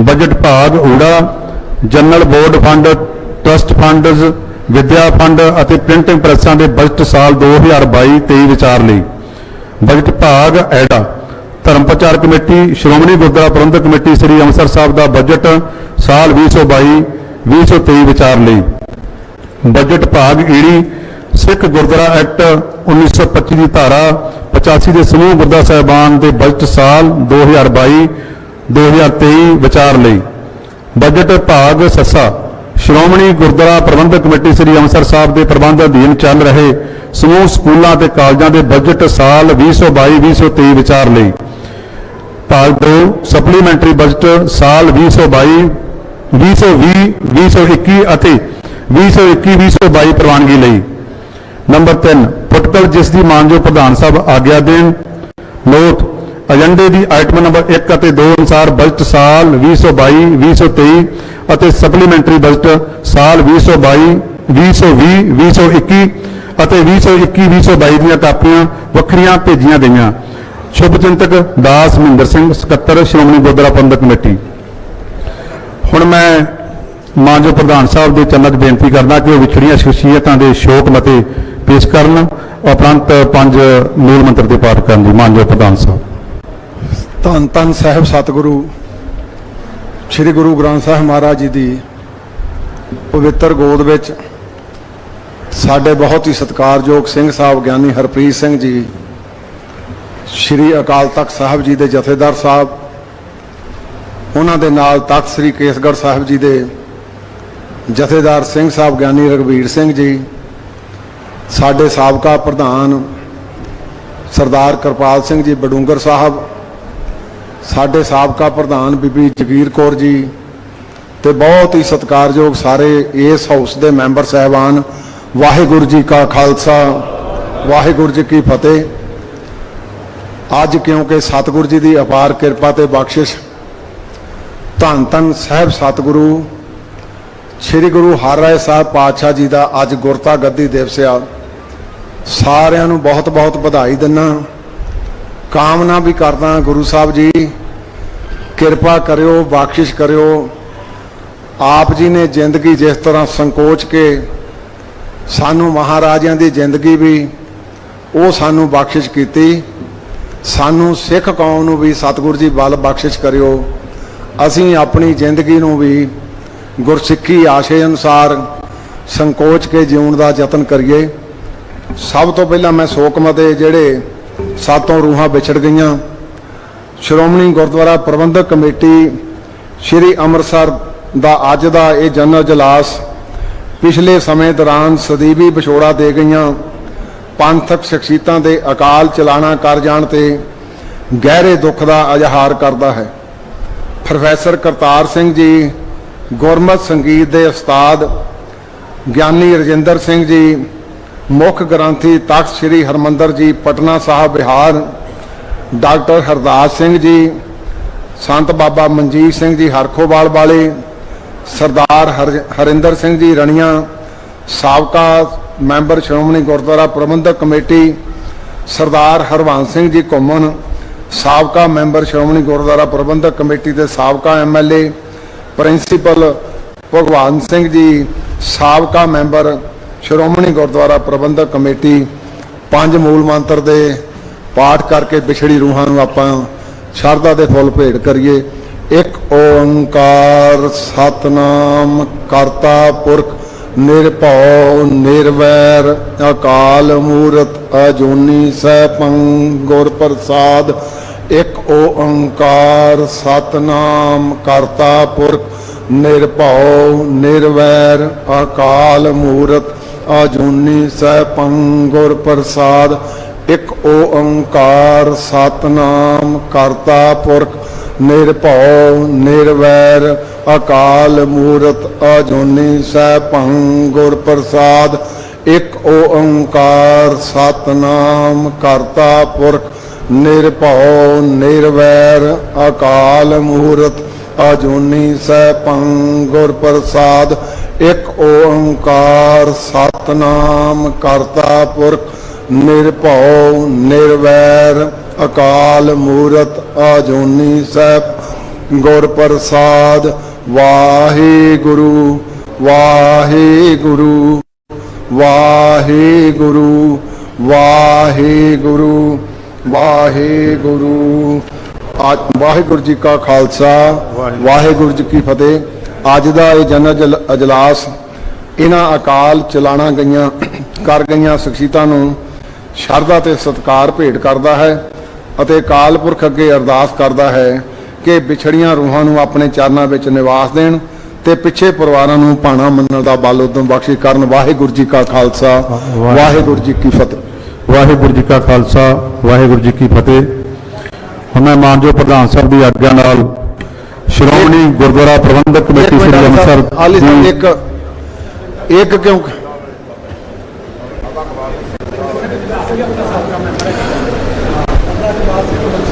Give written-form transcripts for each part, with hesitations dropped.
Budget भाग ऊड़ा general board fund trust funds विद्या फंड और प्रिंटिंग प्रैसां के बजट साल 2022-23 विचार लई। बजट भाग ऐडा धर्म प्रचार कमेटी श्रोमणी गुरुद्वारा प्रबंधक कमेटी श्री अंम੍ਰਿਤਸਰ साहब का बजट साल 2022-2023 विचार लई। बजट भाग ईड़ी सिख गुरुद्वारा एक्ट 1925 की धारा 85 के समूह गुरुद्वारा साहिबान के बजट साल 2022-2023 विचार लई। बजट भाग सस्सा श्रोमणी गुरुद्वारा प्रबंधक कमेटी श्री अंम੍ਰਿਤਸਰ साहब के प्रबंध अधीन चल रहे समूह स्कूलों के कालजों के बजट साल 2022-2023 विचार लई। भाग 2 सप्लीमेंटरी बजट साल 2020-2021 ਅਤੇ 2021-2022 प्रवानगी लई। नंबर 3 प्रोटोकॉल जिस दी मानयोग प्रधान साहब आग्या देन। नोट एजेंडे की आइटम नंबर 1 ਅਤੇ 2 अनुसार बजट साल 2022-2023 ਅਤੇ सप्लीमेंटरी बजट साल 2022-2021 ਅਤੇ 2021-2022 ਦੀਆਂ ਕਾਪੀਆਂ ਵੱਖਰੀਆਂ ਭੇਜੀਆਂ ਗਈਆਂ। शुभ चिंतक दास महिंदर सिंह सकत्तर श्रोमणी गुरुद्वारा प्रबंधक कमेटी। हुण मैं मानयोग प्रधान साहब के चरणों 'ਚ बेनती करना कि वह विछड़ियां शख्सियतां के शोक मते पेश करन उपरंत 5 मूल मंत्र के पाठ करन दी मानयोग प्रधान साहब। धन धन साहिब सतगुरु श्री गुरु ग्रंथ साहिब महाराज जी की पवित्र गोद विच साडे बहुत ही सत्कारयोग सिंह साहब ज्ञानी हरप्रीत सिंह जी, श्री अकाल तख्त साहब जी के जथेदार साहब, उन्होंने नाल तख्त श्री केसगढ़ साहब जी के जथेदार सिंह साहब ज्ञानी रघुवीर सिंह जी, साडे साबका प्रधान सरदार कृपाल सिंह जी बडूंगर साहब, साडे साबका प्रधान बीबी जगीर कौर जी, ते बहुत ही सत्कारयोग सारे इस हाउस के मैंबर साहबान। वाहिगुरू जी का खालसा वाहिगुरू जी की फतेह। अज क्योंकि सतगुरु जी की अपार किरपा ते बख्शिश धन धन साहिब सतगुरु श्री गुरु हरराय साहब पातशाह जी का अज गुरता गद्दी दिवस आ। सारिਆਂ ਨੂੰ बहुत बहुत बधाई दिना, कामना भी करदा गुरु साहब जी किरपा करियो बख्शिश करियो। आप जी ने जिंदगी जिस तरह संकोच के सानू महाराजियां की जिंदगी भी वो सानू बख्शिश की, सानू सिख कौम नूं भी सतगुरु जी बल बख्शिश करियो। असीं अपनी जिंदगी नूं भी गुरसिੱਖੀ आशे अनुसार संकोच के जीवन का यतन करिए। सब तो पहला मैं शोकमते जिहड़े सातों रूहां विछड़ गईयां श्रोमणी गुरुद्वारा प्रबंधक कमेटी श्री ਅੰਮ੍ਰਿਤਸਰ ਦਾ अज का यह जनरल इजलास पिछले समय दौरान सਦੀवी विछोड़ा दे गईयां पंथक शख्सियतां दे अकाल चलाना कर जाण ते गहरे दुख का इजहार करता है। प्रोफैसर करतार सिंह जी गुरमत संगीत के उस्ताद, ज्ञानी रजिंदर सिंह जी मुख ग्रंथी तख्त श्री हरमंदर जी पटना साहब बिहार, डॉक्टर हरदास सिंह जी, संत बाबा मनजीत सिंह जी हरखोवाल वाले, सरदार हरिंदर सिंह जी रणिया साबका मैंबर श्रोमणी गुरुद्वारा प्रबंधक कमेटी, सरदार हरवंश सिंह जी घुमन साबका मैंबर श्रोमणी गुरुद्वारा प्रबंधक कमेटी के साबका MLA, प्रिंसीपल भगवान सिंह जी साबका मैंबर श्रोमणी गुरुद्वारा प्रबंधक कमेटी। 5 मूल मंत्र दे पाठ करके विछड़ी रूहां नूं आपां शरधा दे फुल भेंट करिए। एक ओंकार सतनाम करता पुरख निरभौ निर्वैर अकाल मूरत अजूनी सैभं गुर प्रसाद। एक ओंकार सतनाम करता पुरख निरभौ निर्वैर अकाल मूरत अजूनी सैभं गुर प्रसाद। एक ओंकार सतनाम करता पुरख निरभौ निर्वैर अकाल मूरत अजूनी सैभं गुर प्रसाद। एक ओंकार सतनाम करता पुरख निरभौ निर्वैर अकाल मूरत अजूनी सैभं गुर प्रसाद। एक ओंकार सतनाम करता पुरख निरभौ निर्वैर अकाल मूरत अजूनी सैभ गुर प्रसाद। वाहिगुरु वाहिगुरु वाहिगुरु वाहिगुरु वाहिगुरु। वाहिगुरु जी का खालसा वाहिगुरु जी की फतेह। अज का यह जनरल अजलास इन्हां अकाल चलाना गईयां कर गईयां शख्सियतां नूं शरधा ते सत्कार भेंट करता है अते अकाल पुरख अगे अरदास करता है कि विछड़ियां रूहां नूं अपने चरनां विच निवास देण ते पिछे परिवारां नूं भाणा मनण दा बल उदम बख्शी करन। वाहिगुरू जी का खालसा वाहिगुरू जी की फतेह। वाहिगुरू जी का खालसा वाहिगुरू जी की फतेह। हुण मैं मानजो प्रधान साहब की आग्या नाल श्रोमणी गुरुद्वारा प्रबंधक कमेटी श्री अमृतसर एक क्यों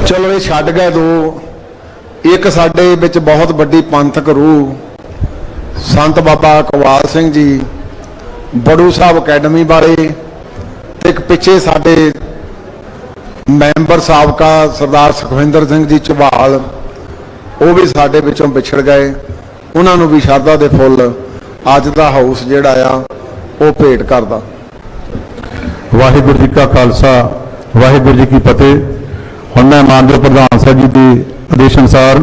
चलो ये छड्ड गए दो। एक साडे विच बहुत बड़ी पंथक रूह संत बाबा इकबाल सिंह जी बड़ू साहब अकैडमी बारे ते एक पिछे साडे मैंबर साबका सरदार सुखविंदर सिंह जी झबाल वो भी साडे विचों विछड़ गए। उन्होंने भी शरधा दे फुल अज दा हाउस जिहड़ा आ वो भेंट करदा। वाहिगुरू जी का खालसा वाहिगुरू जी की फतेह। हुण मैं मानजो प्रधान साहब जी के आदेश अनुसार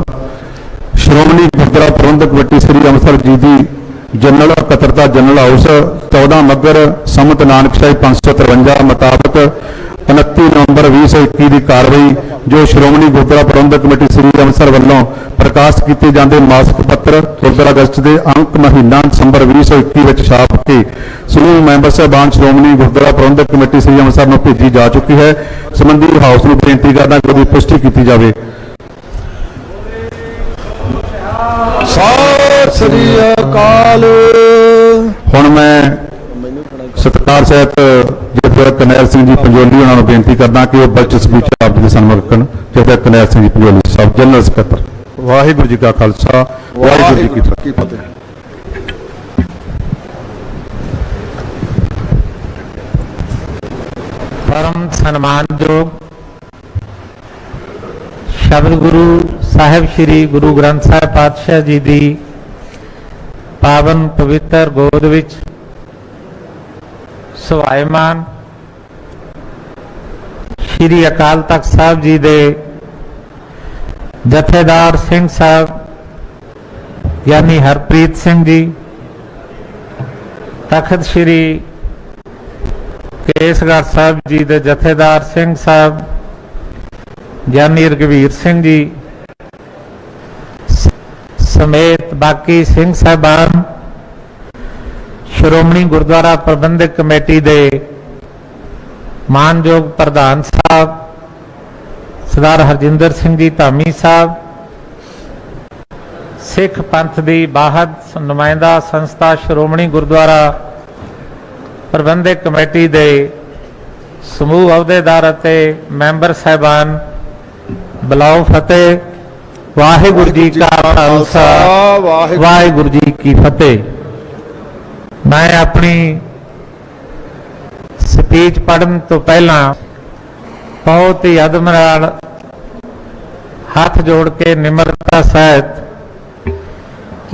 श्रोमणी गुरुद्वारा प्रबंधक कमेटी श्री अमृतसर जी की जनरल इकत्तरता जनरल हाउस 14 मगर संमत नानकशाही 553 मुताबक 29 नवंबर 2021 की कार्रवाई जो श्रोमणी गुरुद्वारा प्रबंधक कमेटी श्री अमृतसर वालों प्रकाश किए जाते मासिक पत्र 15 अगस्त के अंक महीना दिसंबर 2021 में छाप के समूह मैंबर साहबान श्रोमणी गुरुद्वारा प्रबंधक कमेटी श्री अमृतसर में भेजी जा चुकी है। संबंधी हाउस में बेनती करना कि उसकी पुष्टि की जाए। सत श्री अकाल। हुण मैं सत्कार सहित जथेदार करनैल सिंह जी पंजोली उन्होंने बेनती करना कि वह बजट स्पीच आप जी सन्मान रखन। जथेदार करनैल सिंह जी पंजोली साहब जनरल सकत्तर। वाहिगुरू जी का खालसा वाहिगुरू जी की फतेह। परम सम्मानयोग शब्द गुरु साहिब श्री गुरु ग्रंथ साहिब पातशाह जी की पावन पवित्र गोद विच सुभायमान श्री अकाल तख्त साहब जी दे जथेदार सिंह साहब यानी हरप्रीत सिंह जी, तखत श्री केसगढ़ साहब जी दे जथेदार सिंह साहब यानी रघुवीर सिंह जी समेत बाकी सिंह साहबान, श्रोमणी गुरुद्वारा प्रबंधक कमेटी दे मानयोग प्रधान साहब सरदार हरजिंदर सिंह जी धामी साहब, सिख पंथ की बाहद नुमाइंदा संस्था श्रोमणी गुरुद्वारा प्रबंधक कमेटी दे समूह अहुदेदार अते मैंबर साहबान, बुलाओ फतेह। वाहिगुरू जी का खालसा वाहिगुरू जी की फतेह। मैं अपनी स्पीच पढ़न तो पहला बहुत ही अदब नाल हाथ जोड़ के निम्रता सहित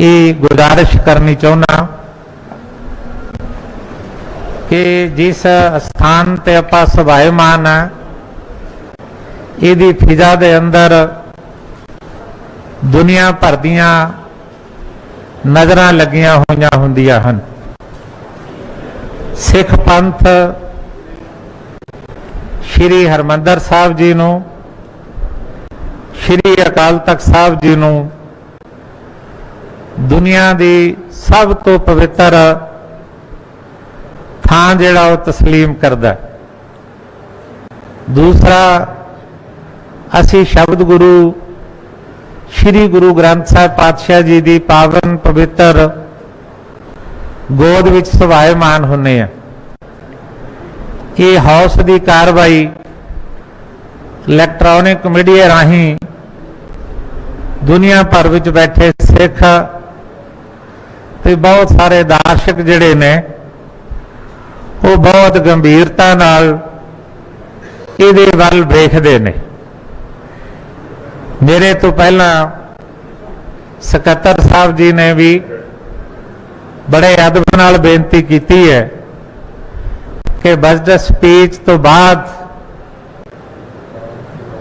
ये गुजारिश करनी चाहना कि जिस स्थान ते आपां सभायमान है इहदी फिजा दे अंदर दुनिया भर दियां नज़रां लगियां होईयां हुंदियां हन। सिख पंथ श्री हरमंदर साहब जी नूं, श्री अकाल तख्त साहब जी नूं दुनिया दी सब तो पवित्र थां जिहड़ा वो तस्लीम करदा। दूसरा असी शब्द गुरु श्री गुरु ग्रंथ साहिब पातशाह जी की पावन पवित्र गोद विच सभायमान होने हैं। ये हाउस की कार्रवाई इलैक्ट्रॉनिक मीडिया राही दुनिया भर विच बैठे सिख ते बहुत सारे दर्शक जिहड़े ने वो बहुत गंभीरता नाल इहदे वल वेखदे ने। मेरे तो पहला ਸਕੱਤਰ ਸਾਹਿਬ जी ने भी बड़े अदब नाल बेनती की है कि बजट स्पीच तो बाद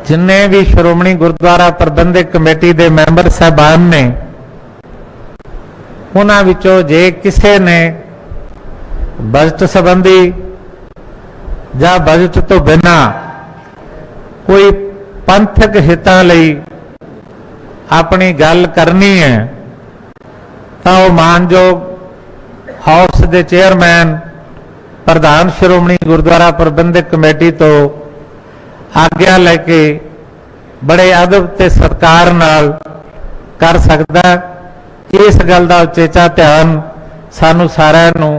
जिन्ने भी श्रोमणी गुरुद्वारा प्रबंधक कमेटी के मैंबर साहबान ने उन्हां विचों जे किसी ने बजट संबंधी या बजट तो बिना कोई पंथक हितां लई अपनी गल करनी है तो मानयोग हाउस के चेयरमैन प्रधान श्रोमणी गुरुद्वारा प्रबंधक कमेटी तो आग्ञा लेके बड़े अदब ते सत्कार नाल कर सकता। इस गल का उचेचा ध्यान सानू सारिਆਂ ਨੂੰ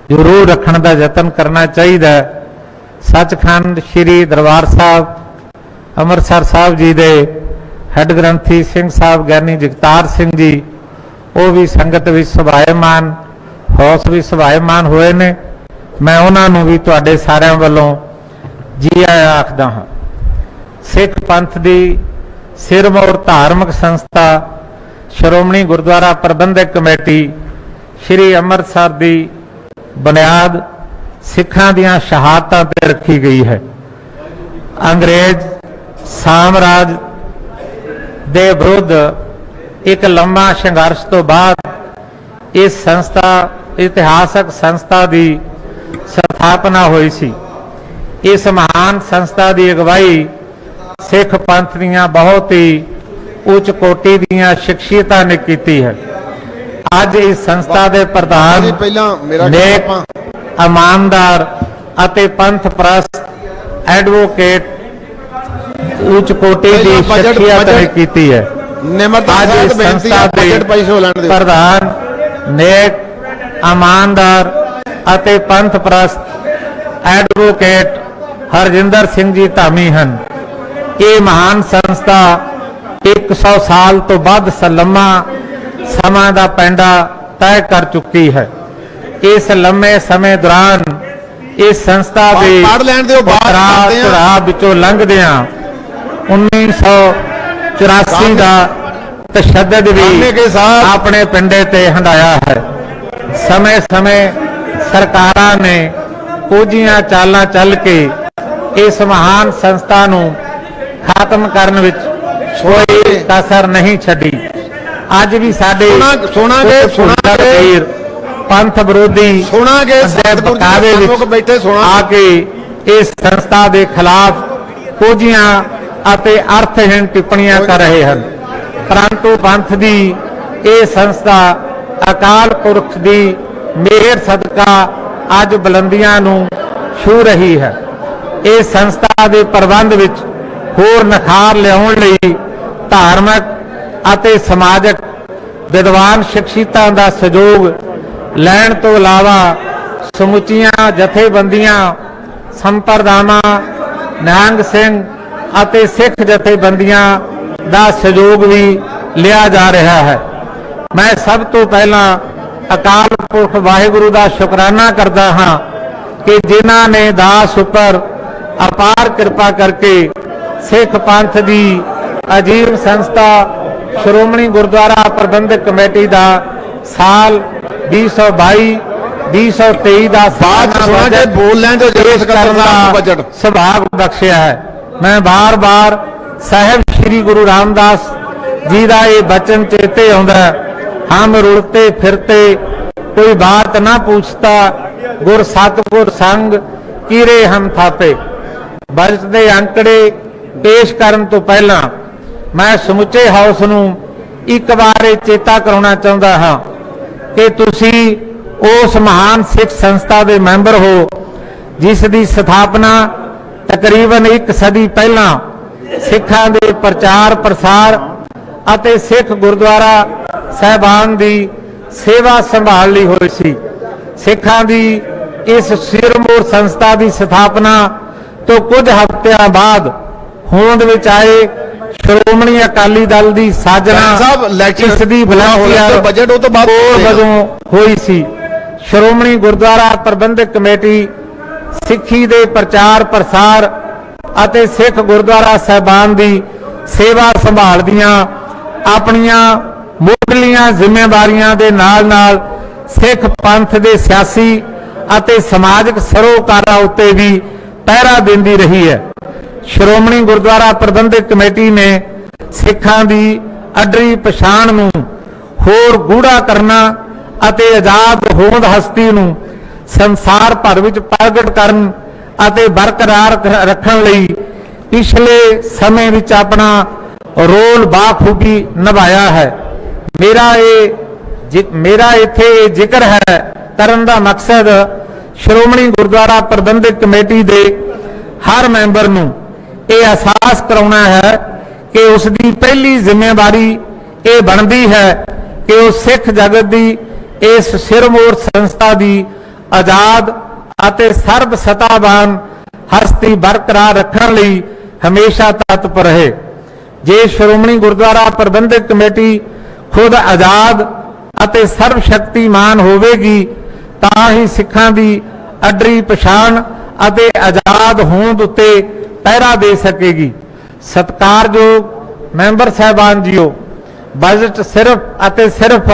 जरूर रखने का यतन करना चाहिए। सचखंड श्री दरबार साहब अमृतसर साहब जी दे हैड ग्रंथी सिंह साहब ज्ञानी जगतार सिंह जी वो भी संगत भी सुभाएमान हौस भी सुभाएमान हुए ने। मैं उन्होंने भी तुहाडे सारिਆਂ वालों जी आया आखदा हाँ। सिख पंथ की सिरमौर धार्मिक संस्था श्रोमणी गुरुद्वारा प्रबंधक कमेटी श्री अमृतसर की बुनियाद सिखां दियां शहादतां ते रखी गई है। अंग्रेज साम्राज दे विरुद्ध एक लंबा संघर्ष तो बाद इस संस्था इतिहासक संस्था की स्थापना हुई सी। इस महान संस्था की अगवाई सिख पंथ दीयां बहुत ही उच्च कोटि दीयां शख्सियतां ने की है। अज इस संस्था के प्रधान नेक ईमानदार अते पंथ प्रस्त एडवोकेट उच्च कोटि की शख्सियत ने की है। आज इस संस्था के प्रधान नेक ईमानदार अते पंथ प्रस्त एडवोकेट हरजिंदर सिंह जी धामी हैं। ये महान संस्था 100 साल तो वध लंबा समा का पैंडा तय कर चुकी है। इस लंबे समय दौरान इस संस्था के चढ़ाव विचों लंघदियां 1984 का तशद्दद भी अपने पिंडे ते हंडाया है। समय समय सरकारां ने कुछियां चालां चल के इस महान संस्था नूं खत्म करने विच कोई कसर नहीं छड़ी। अज भी साडे वीर पंथ विरोधी बकावे विच आके इस संस्था के खिलाफ कुछियां अते अर्थहीन टिप्पणियां कर रहे हैं, परंतु पंथ की यह संस्था अकाल पुरख की मेहर सदका अज बुलंदियां नूं छू रही है। इस संस्था के प्रबंध विच होर निखार लियाउण लई धार्मिक अते समाजिक विद्वान शख्सियतां दा सहयोग लैण तो इलावा समुचियां जथेबंदियां संप्रदावां निहंग सिंह अते सिख जथेबंदियां दा सहयोग भी लिया जा रहा है। मैं सब तो पहला अकाल पुरख वाहिगुरु का शुकराना करता हाँ कि जिन्हां ने दास उपर अपार कृपा करके सिख पंथ की अजीम संस्था श्रोमणी गुरुद्वारा प्रबंधक कमेटी का साल 2022-2023 का सौभाग बख्शिया है। मैं बार बार साहिब श्री गुरु रामदास जी का ये बचन चेते आउंदा, हम रुलते फिरते कोई बात ना पूछता, गुर सतगुर संग कीरे हम थापे। बजट के अंकड़े पेश करन तो पहला मैं समुचे हाउस नूं एक बार चेता कराउणा चाहुंदा हां कि तुसी उस महान सिख संस्था के मैंबर हो जिस दी स्थापना तकरीबन 1 सदी पहला सिखां दे प्रचार प्रसार अते सिख गुरुद्वारा साहिबान दी सेवा संभाल लई होई सी। सिखां दी इस सिरमौर संस्था की स्थापना तो कुछ हफ्तियां बाद होंद विच आए श्रोमणी अकाली दल की साजना इसदी बजट वजों हुई सी। श्रोमणी गुरुद्वारा प्रबंधक कमेटी सिखी दे प्रचार प्रसार अते सिख गुरुद्वारा साहिबान की सेवा संभालदियां अपनियां ਮੁੱਢਲੀਆਂ ਜ਼ਿੰਮੇਵਾਰੀਆਂ ਦੇ ਨਾਲ ਸਿੱਖ ਪੰਥ ਦੇ ਸਿਆਸੀ ਅਤੇ ਸਮਾਜਿਕ ਸਰੋਕਾਰਾਂ ਉੱਤੇ ਵੀ ਪਹਿਰਾ ਦਿੰਦੀ ਰਹੀ ਹੈ। ਸ਼੍ਰੋਮਣੀ ਗੁਰਦੁਆਰਾ ਪ੍ਰਬੰਧਕ ਕਮੇਟੀ ਨੇ ਸਿੱਖਾਂ ਦੀ ਅੱਡਰੀ ਪਛਾਣ ਨੂੰ ਹੋਰ ਗੂੜਾ ਕਰਨਾ ਅਤੇ ਆਜ਼ਾਦ ਹੋਂਦ ਹਸਤੀ ਨੂੰ ਸੰਸਾਰ ਭਰ ਵਿੱਚ ਪ੍ਰਗਟ ਕਰਨ ਅਤੇ ਬਰਕਰਾਰ ਰੱਖਣ ਲਈ ਪਿਛਲੇ ਸਮੇਂ ਵਿੱਚ ਆਪਣਾ ਰੋਲ ਬਾਖੂਬੀ ਨਿਭਾਇਆ ਹੈ। ਮੇਰਾ ਇੱਥੇ ਇਹ ਜ਼ਿਕਰ ਹੈ ਕਰਨ ਦਾ ਮਕਸਦ ਸ਼੍ਰੋਮਣੀ ਗੁਰਦੁਆਰਾ ਪ੍ਰਬੰਧਕ ਕਮੇਟੀ ਦੇ ਹਰ ਮੈਂਬਰ ਨੂੰ ਇਹ ਅਹਿਸਾਸ ਕਰਾਉਣਾ ਹੈ ਕਿ ਉਸ ਦੀ ਪਹਿਲੀ ਜ਼ਿੰਮੇਵਾਰੀ ਇਹ ਬਣਦੀ ਹੈ ਕਿ ਉਹ ਸਿੱਖ ਜਗਤ ਦੀ ਇਸ ਸਿਰਮੌਰ ਸੰਸਥਾ ਦੀ ਆਜ਼ਾਦ ਅਤੇ ਸਰਬ ਸੱਤਾਵਾਨ ਹਸਤੀ ਬਰਕਰਾਰ ਰੱਖਣ ਲਈ ਹਮੇਸ਼ਾ ਤਤਪਰ ਰਹੇ। ਜੇ ਸ਼੍ਰੋਮਣੀ ਗੁਰਦੁਆਰਾ ਪ੍ਰਬੰਧਕ ਕਮੇਟੀ ਖੁਦ ਆਜ਼ਾਦ ਅਤੇ ਸਰਬ ਸ਼ਕਤੀਮਾਨ ਹੋਵੇਗੀ ਤਾਂ ਹੀ ਸਿੱਖਾਂ ਦੀ ਅੱਡਰੀ ਪਛਾਣ ਅਤੇ ਆਜ਼ਾਦ ਹੋਂਦ ਉੱਤੇ ਪਹਿਰਾ ਦੇ ਸਕੇਗੀ। ਸਤਿਕਾਰਯੋਗ ਮੈਂਬਰ ਸਾਹਿਬਾਨ ਜੀਓ, ਬਜਟ ਸਿਰਫ ਅਤੇ ਸਿਰਫ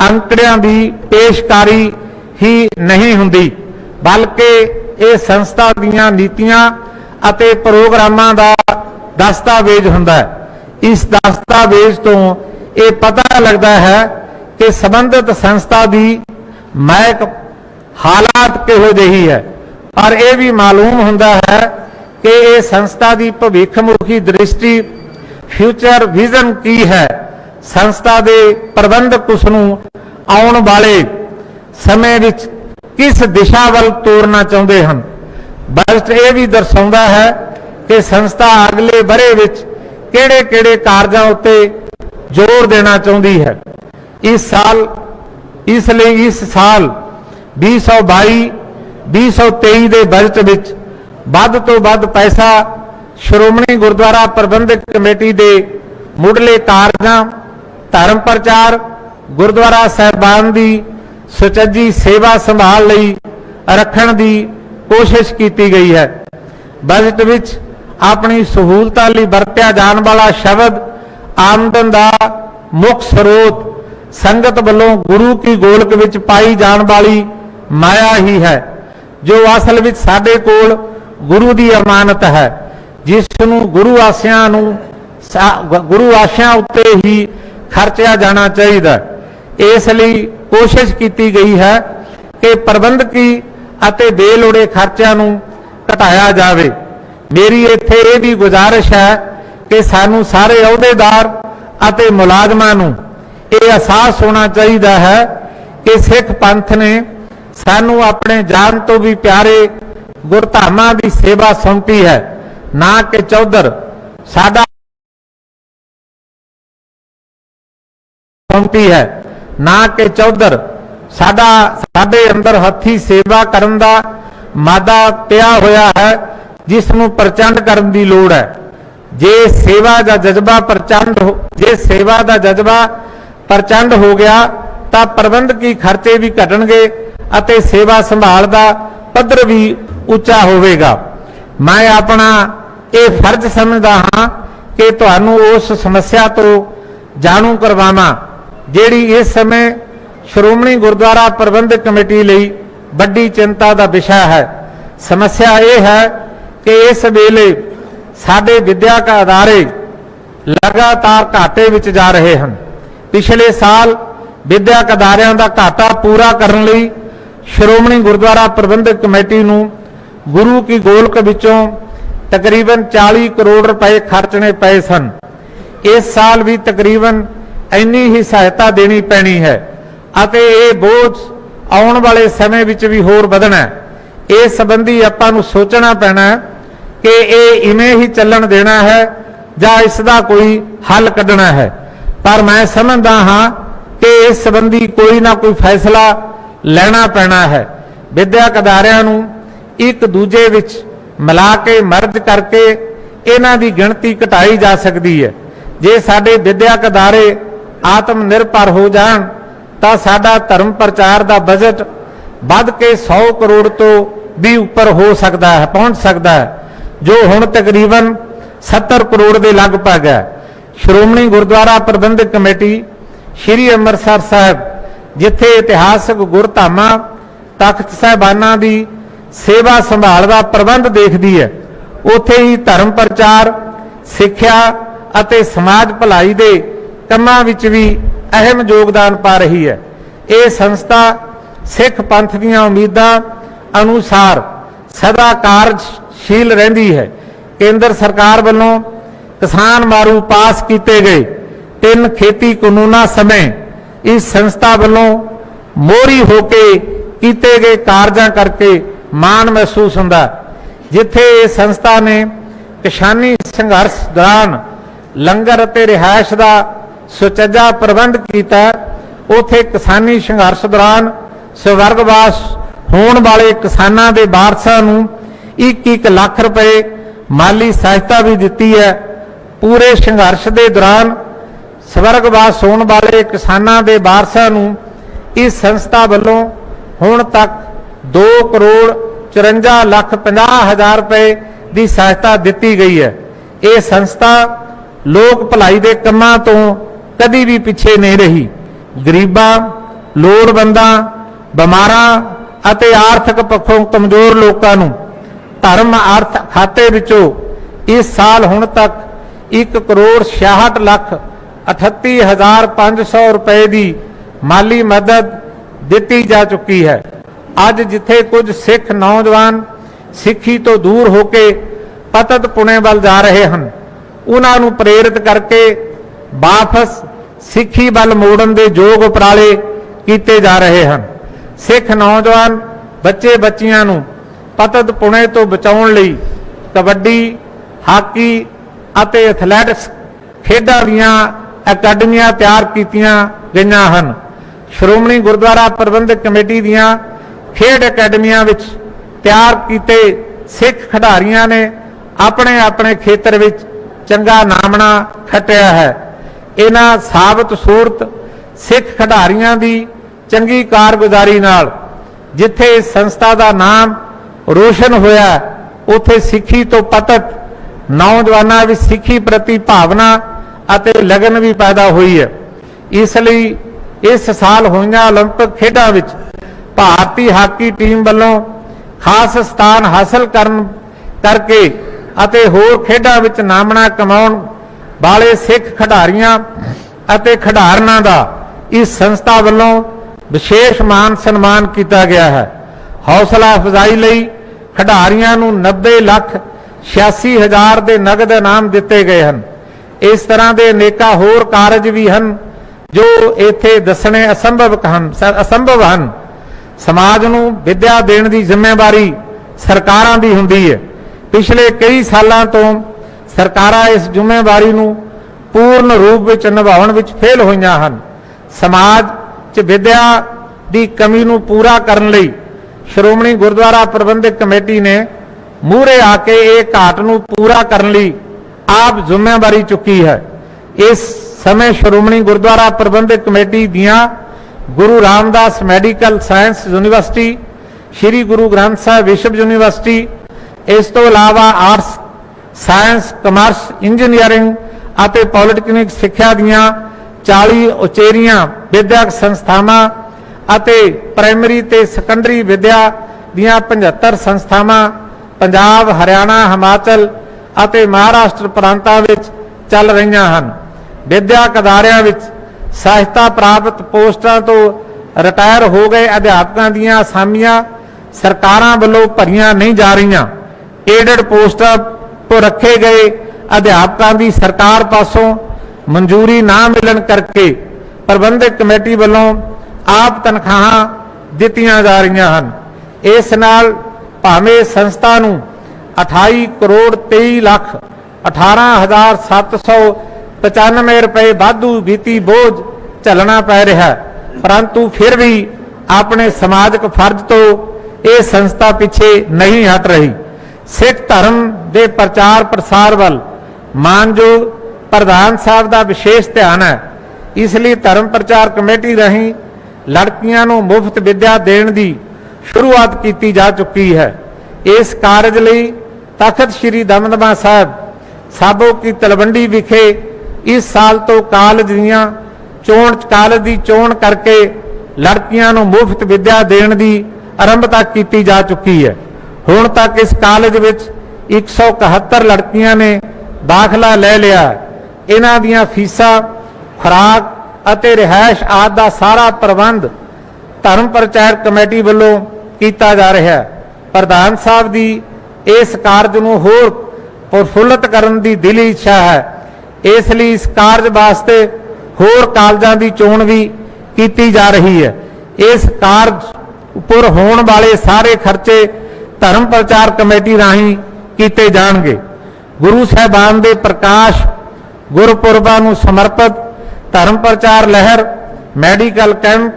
ਅੰਕੜਿਆਂ ਦੀ ਪੇਸ਼ਕਾਰੀ ਹੀ ਨਹੀਂ ਹੁੰਦੀ, ਬਲਕਿ ਇਹ ਸੰਸਥਾ ਦੀਆਂ ਨੀਤੀਆਂ ਅਤੇ ਪ੍ਰੋਗਰਾਮਾਂ ਦਾ ਦਸਤਾਵੇਜ਼ ਹੁੰਦਾ ਹੈ। ਇਸ ਦਸਤਾਵੇਜ਼ ਤੋਂ ਇਹ ਪਤਾ ਲੱਗਦਾ ਹੈ ਕਿ ਸੰਬੰਧਿਤ ਸੰਸਥਾ ਦੀ ਮਹਿਕ ਹਾਲਾਤ ਕਿਹੋ ਜਿਹੀ ਹੈ, ਪਰ ਇਹ ਵੀ ਮਾਲੂਮ ਹੁੰਦਾ ਹੈ ਕਿ ਇਹ ਸੰਸਥਾ ਦੀ ਭਵਿੱਖਮੁਖੀ ਦ੍ਰਿਸ਼ਟੀ ਫਿਊਚਰ ਵਿਜ਼ਨ ਕੀ ਹੈ। ਸੰਸਥਾ ਦੇ ਪ੍ਰਬੰਧਕ ਉਸ ਨੂੰ ਆਉਣ ਵਾਲੇ ਸਮੇਂ ਵਿੱਚ ਕਿਸ ਦਿਸ਼ਾ ਵੱਲ ਤੋਰਨਾ ਚਾਹੁੰਦੇ ਹਨ। ਬਜਟ ਇਹ ਵੀ ਦਰਸਾਉਂਦਾ ਹੈ ਕਿ ਸੰਸਥਾ ਅਗਲੇ ਵਰ੍ਹੇ ਵਿੱਚ ਕਿਹੜੇ-ਕਿਹੜੇ ਕਾਰਜਾਂ ਉੱਤੇ ਜ਼ੋਰ ਦੇਣਾ ਚਾਹੁੰਦੀ ਹੈ। ਇਸ ਸਾਲ 2022-2023 ਦੇ ਬਜਟ ਵਿੱਚ ਵੱਧ ਤੋਂ ਵੱਧ ਪੈਸਾ ਸ਼੍ਰੋਮਣੀ ਗੁਰਦੁਆਰਾ ਪ੍ਰਬੰਧਕ ਕਮੇਟੀ ਦੇ ਮੁੱਢਲੇ ਕਾਰਜਾਂ, ਧਰਮ ਪ੍ਰਚਾਰ, ਗੁਰਦੁਆਰਾ ਸਾਹਿਬਾਨ ਦੀ ਸੁਚੱਜੀ ਸੇਵਾ ਸੰਭਾਲ ਲਈ ਰੱਖਣ ਦੀ ਕੋਸ਼ਿਸ਼ ਕੀਤੀ ਗਈ ਹੈ। ਬਜਟ ਵਿੱਚ ਆਪਣੀ ਸਹੂਲਤਾਂ ਲਈ ਵਰਤਿਆ ਜਾਣ ਵਾਲਾ ਸ਼ਬਦ ਆਮਦਨ ਦਾ ਮੁੱਖ ਸਰੋਤ ਸੰਗਤ ਵੱਲੋਂ ਗੁਰੂ ਕੀ ਗੋਲਕ ਵਿੱਚ ਪਾਈ ਜਾਣ ਵਾਲੀ ਮਾਇਆ ਹੀ ਹੈ, ਜੋ ਅਸਲ ਵਿੱਚ ਸਾਡੇ ਕੋਲ ਗੁਰੂ ਦੀ ਅਮਾਨਤ ਹੈ, ਜਿਸ ਨੂੰ ਗੁਰੂ ਆਸ਼ਿਆਂ ਉੱਤੇ ਹੀ ਖਰਚਿਆ ਜਾਣਾ ਚਾਹੀਦਾ। ਇਸ ਲਈ ਕੋਸ਼ਿਸ਼ ਕੀਤੀ ਗਈ ਹੈ ਕਿ ਪ੍ਰਬੰਧਕੀ ਅਤੇ ਬੇਲੋੜੇ ਖਰਚਿਆਂ ਨੂੰ ਘਟਾਇਆ ਜਾਵੇ। ਮੇਰੀ ਇੱਥੇ ਇਹ ਵੀ ਗੁਜ਼ਾਰਿਸ਼ ਹੈ ਕਿ ਸਾਨੂੰ ਸਾਰੇ ਅਹੁਦੇਦਾਰ ਅਤੇ ਮੁਲਾਜ਼ਮਾਂ ਨੂੰ ਇਹ ਅਹਿਸਾਸ ਹੋਣਾ ਚਾਹੀਦਾ ਹੈ ਕਿ ਸਿੱਖ ਪੰਥ ਨੇ ਸਾਨੂੰ ਆਪਣੇ ਜਾਨ ਤੋਂ ਵੀ ਪਿਆਰੇ ਗੁਰਧਾਮਾਂ ਦੀ ਸੇਵਾ ਸੌਂਪੀ ਹੈ, ਨਾ ਕਿ ਚੌਧਰ ਸਾਡਾ ਸੌਂਪੀ ਹੈ ਨਾ ਕਿ ਚੌਧਰ ਸਾਡੇ ਅੰਦਰ ਹੱਥੀ ਸੇਵਾ ਕਰਨ ਦਾ ਮਾਦਾ ਪਿਆ ਹੋਇਆ ਹੈ, ਜਿਸ ਨੂੰ ਪ੍ਰਚੰਡ ਕਰਨ ਦੀ ਲੋੜ ਹੈ। ਜੇ ਸੇਵਾ ਦਾ ਜਜ਼ਬਾ ਪ੍ਰਚੰਡ ਹੋ ਗਿਆ ਤਾਂ ਪ੍ਰਬੰਧਕੀ ਖਰਚੇ ਵੀ ਘਟਣਗੇ ਅਤੇ ਸੇਵਾ ਸੰਭਾਲ ਦਾ ਪੱਧਰ ਵੀ ਉੱਚਾ ਹੋਵੇਗਾ। ਮੈਂ ਆਪਣਾ ਇਹ ਫਰਜ਼ ਸਮਝਦਾ ਹਾਂ ਕਿ ਤੁਹਾਨੂੰ ਉਸ ਸਮੱਸਿਆ ਤੋਂ ਜਾਣੂ ਕਰਵਾਵਾਂ ਜਿਹੜੀ ਇਸ ਸਮੇਂ ਸ਼੍ਰੋਮਣੀ ਗੁਰਦੁਆਰਾ ਪ੍ਰਬੰਧਕ ਕਮੇਟੀ ਲਈ ਵੱਡੀ ਚਿੰਤਾ ਦਾ ਵਿਸ਼ਾ ਹੈ। ਸਮੱਸਿਆ ਇਹ ਹੈ ਕਿ ਇਸ ਵੇਲੇ ਸਾਡੇ ਵਿਦਿਅਕ ਅਦਾਰੇ ਲਗਾਤਾਰ ਘਾਟੇ ਵਿੱਚ ਜਾ ਰਹੇ ਹਨ। ਪਿਛਲੇ ਸਾਲ ਵਿਦਿਅਕ ਅਦਾਰਿਆਂ ਦਾ ਘਾਟਾ ਪੂਰਾ ਕਰਨ ਲਈ ਸ਼੍ਰੋਮਣੀ ਗੁਰਦੁਆਰਾ ਪ੍ਰਬੰਧਕ ਕਮੇਟੀ ਨੂੰ ਗੁਰੂ ਕੀ ਗੋਲਕ ਵਿੱਚੋਂ ਤਕਰੀਬਨ 40 ਕਰੋੜ ਰੁਪਏ ਖਰਚਣੇ ਪਏ ਸਨ। ਇਸ ਸਾਲ ਵੀ ਤਕਰੀਬਨ ਇੰਨੀ ਹੀ ਸਹਾਇਤਾ ਦੇਣੀ ਪੈਣੀ ਹੈ ਅਤੇ ਇਹ ਬੋਝ ਆਉਣ ਵਾਲੇ ਸਮੇਂ ਵਿੱਚ ਵੀ ਹੋਰ ਵਧਣਾ ਹੈ। ਇਸ ਸੰਬੰਧੀ ਆਪਾਂ ਨੂੰ ਸੋਚਣਾ ਪੈਣਾ ਕਿ ਇਹ ਇਵੇਂ ਹੀ ਚੱਲਣ ਦੇਣਾ ਹੈ ਜਾਂ ਇਸ ਦਾ ਕੋਈ ਹੱਲ ਕੱਢਣਾ ਹੈ। ਪਰ ਮੈਂ ਸਮਝਦਾ ਹਾਂ ਕਿ ਇਸ ਸੰਬੰਧੀ ਕੋਈ ਨਾ ਕੋਈ ਫੈਸਲਾ ਲੈਣਾ ਪੈਣਾ ਹੈ। ਵਿਦਿਅਕ ਅਦਾਰਿਆਂ ਨੂੰ ਇੱਕ ਦੂਜੇ ਵਿੱਚ ਮਿਲਾ ਕੇ ਮਰਜ ਕਰਕੇ ਇਹਨਾਂ ਦੀ ਗਿਣਤੀ ਘਟਾਈ ਜਾ ਸਕਦੀ ਹੈ। ਜੇ ਸਾਡੇ ਵਿਦਿਅਕ ਅਦਾਰੇ ਆਤਮ ਨਿਰਭਰ ਹੋ ਜਾਣ ਤਾਂ ਸਾਡਾ ਧਰਮ ਪ੍ਰਚਾਰ ਦਾ ਬਜਟ ਵੱਧ ਕੇ 100 ਕਰੋੜ ਤੋਂ ਵੀ ਉੱਪਰ ਹੋ ਸਕਦਾ ਹੈ, ਪਹੁੰਚ ਸਕਦਾ ਹੈ, ਜੋ ਹੁਣ ਤਕਰੀਬਨ 70 ਕਰੋੜ ਦੇ ਲਗਭਗ ਹੈ। ਸ਼੍ਰੋਮਣੀ ਗੁਰਦੁਆਰਾ ਪ੍ਰਬੰਧਕ ਕਮੇਟੀ श्री ਅੰਮ੍ਰਿਤਸਰ ਸਾਹਿਬ जिथे इतिहासक गुरधामां तख्त साहिबाना की सेवा संभाल का प्रबंध देखती है, उत्थे ही धर्म प्रचार, सिक्ख्या अते समाज भलाई के कामां विच भी अहम योगदान पा रही है। ये संस्था सिख पंथ दीआं उम्मीदां अनुसार सदा कार्यशील रहिंदी है। केंद्र सरकार वालों किसान मारू पास किए गए 3 खेती कानूनों समय इस संस्था वालों मोहरी होके किए गए कार्यां करके माण महसूस होंदा। जिथे इस संस्था ने किसानी संघर्ष दौरान लंगर अते रिहायश का सुचज्जा प्रबंध किया, उथे किसानी संघर्ष दौरान स्वर्गवास होने वाले किसानों के वारसां नूं 1-1 लाख रुपए माली सहायता भी दी है। पूरे संघर्ष के दौरान स्वर्गवास होने वाले किसानों के वारसां नूं इस संस्था वालों हुण तक 2,54,50,00,000 रुपए की सहायता दी गई है। ये संस्था लोक भलाई के कामां तो कभी भी पीछे नहीं रही। गरीबां, लोड़वंदां, बीमारां अते आर्थिक पक्षों कमजोर लोगों नूं धर्म अर्थ खाते विचों इस साल हुण तक 1,66,38,500 रुपए की माली मदद दी जा चुकी है। अज जिथे कुछ सिख नौजवान सिखी तो दूर होके पतत पुणे वाल जा रहे हैं, उन्होंने प्रेरित करके वापस सिखी वाल मोड़न के योग उपराले किए जा रहे हैं। सिख नौजवान बच्चे बच्चियां नूं पतत पुणे तो बचाउण लई कबड्डी, हाकी अते एथलैटिक्स खेडां दीआं अकाडमियां तैयार कीतियां गईयां हन। श्रोमणी गुरुद्वारा प्रबंधक कमेटी दीआं खेड अकाडमियां विच तैयार कीते सिख खिडारियां ने अपने अपने खेतर विच चंगा नामना खटिया है। इन्हां साबत सूरत सिख खिडारियां दी चंगी कारगुजारी नाल जिथे इस संस्था का नाम रोशन होया, उथे सिखी तो पतत नौजवानों विच सिखी प्रति भावना अते लगन भी पैदा हुई है। इसलिए इस साल होईयां ओलंपिक खेडां विच भारतीय हाकी टीम वालों खास स्थान हासिल करके अते होर खेडां विच नामना कमाउण वाले सिख खिडारियां अते खिडारनां दा इस संस्था वालों विशेष मान सन्मान किया गया है। हौसला अफजाई लई खिडारियां नूं 90,86,000 के नगद इनाम दिते गए हैं। इस तरह के अनेका होर कारज भी हैं जो इत्थे दसने असंभव हैं। समाज नूं विद्या देण दी जिम्मेवारी सरकारां दी हुंदी है। पिछले कई सालों तो सरकारां इस जिम्मेवारी नूं पूर्ण रूप विच निभाउण विच फेल होईयां हन। समाज च विद्या दी कमी नूं पूरा करन लई श्रोमणी गुरुद्वारा प्रबंधक कमेटी ने मूहरे आके ये घाट नूं पूरा करन लई आप जिम्मेवारी चुकी है। इस समय श्रोमणी गुरुद्वारा प्रबंधक कमेटी दियां गुरु Ramdas medical science university, Shri Guru Granth Sahib विश्व यूनिवर्सिटी, इस तो इलावा आर्ट्स, साइंस, कमर्स, इंजीनियरिंग अते पॉलिटेक्निक सिक्ख्या दियां 40 उचेरियां विद्याक संस्थावां अते प्राइमरी ते सैकेंडरी विद्या दियां 75 संस्थावां पंजाब, हरियाणा, हिमाचल अते महाराष्ट्र प्रांतां विच चल रहीआं हन। विद्याक अदारियां विच सहायता प्राप्त पोस्टां तो रिटायर हो गए अध्यापकों दीआं असामियां सरकारां वल्लों भरीआं नहीं जा रहीआं। एडेड पोस्टां तो रखे गए अध्यापकों की सरकार पासों मंजूरी ना मिलन करके प्रबंधक कमेटी वल्लों आप तनख्वाहां दित्तियां जा रहीआं हन। इस नाल भावें संस्था नूं 28,23,18,795 रुपए वाधू बीती बोझ झलना पै रहा है, परंतु फिर भी अपने समाजिक फर्ज तो ये संस्था पीछे नहीं हट रही। सिख धर्म के प्रचार प्रसार वाल मानयोग प्रधान साहब का विशेष ध्यान है। इसलिए धर्म प्रचार कमेटी राही लड़कियां नूं मुफ्त विद्या देण दी शुरुआत की जा चुकी है। इस कारज लई तखत श्री दमदमा साहब साबो की तलवंडी विखे इस साल तो कॉलेज दीआं ਚੋਣ ਕਾਲਜ ਦੀ ਚੋਣ ਕਰਕੇ ਲੜਕੀਆਂ ਨੂੰ ਮੁਫਤ ਵਿੱਦਿਆ ਦੇਣ ਦੀ ਆਰੰਭਤਾ ਕੀਤੀ ਜਾ ਚੁੱਕੀ ਹੈ। ਹੁਣ ਤੱਕ ਇਸ ਕਾਲਜ ਵਿੱਚ 171 ਲੜਕੀਆਂ ਨੇ ਦਾਖਲਾ ਲੈ ਲਿਆ। ਇਹਨਾਂ ਦੀਆਂ ਫੀਸਾਂ, ਖੁਰਾਕ ਅਤੇ ਰਿਹਾਇਸ਼ ਆਦਿ ਦਾ ਸਾਰਾ ਪ੍ਰਬੰਧ ਧਰਮ ਪ੍ਰਚਾਰ ਕਮੇਟੀ ਵੱਲੋਂ ਕੀਤਾ ਜਾ ਰਿਹਾ ਹੈ। ਪ੍ਰਧਾਨ ਸਾਹਿਬ ਦੀ ਇਸ ਕਾਰਜ ਨੂੰ ਹੋਰ ਪ੍ਰਫੁੱਲਤ ਕਰਨ ਦੀ ਦਿਲੀ ਇੱਛਾ ਹੈ। ਇਸ ਲਈ ਇਸ ਕਾਰਜ ਵਾਸਤੇ ਹੋਰ ਕਾਲਜਾਂ ਦੀ ਚੋਣ ਵੀ ਕੀਤੀ ਜਾ ਰਹੀ ਹੈ। ਇਸ ਕਾਰਜ ਉੱਪਰ ਹੋਣ ਵਾਲੇ ਸਾਰੇ ਖਰਚੇ ਧਰਮ ਪ੍ਰਚਾਰ ਕਮੇਟੀ ਰਾਹੀਂ ਕੀਤੇ ਜਾਣਗੇ। ਗੁਰੂ ਸਾਹਿਬਾਨ ਦੇ ਪ੍ਰਕਾਸ਼ ਗੁਰਪੁਰਬਾਂ ਨੂੰ ਸਮਰਪਿਤ ਧਰਮ ਪ੍ਰਚਾਰ ਲਹਿਰ, ਮੈਡੀਕਲ ਕੈਂਪ,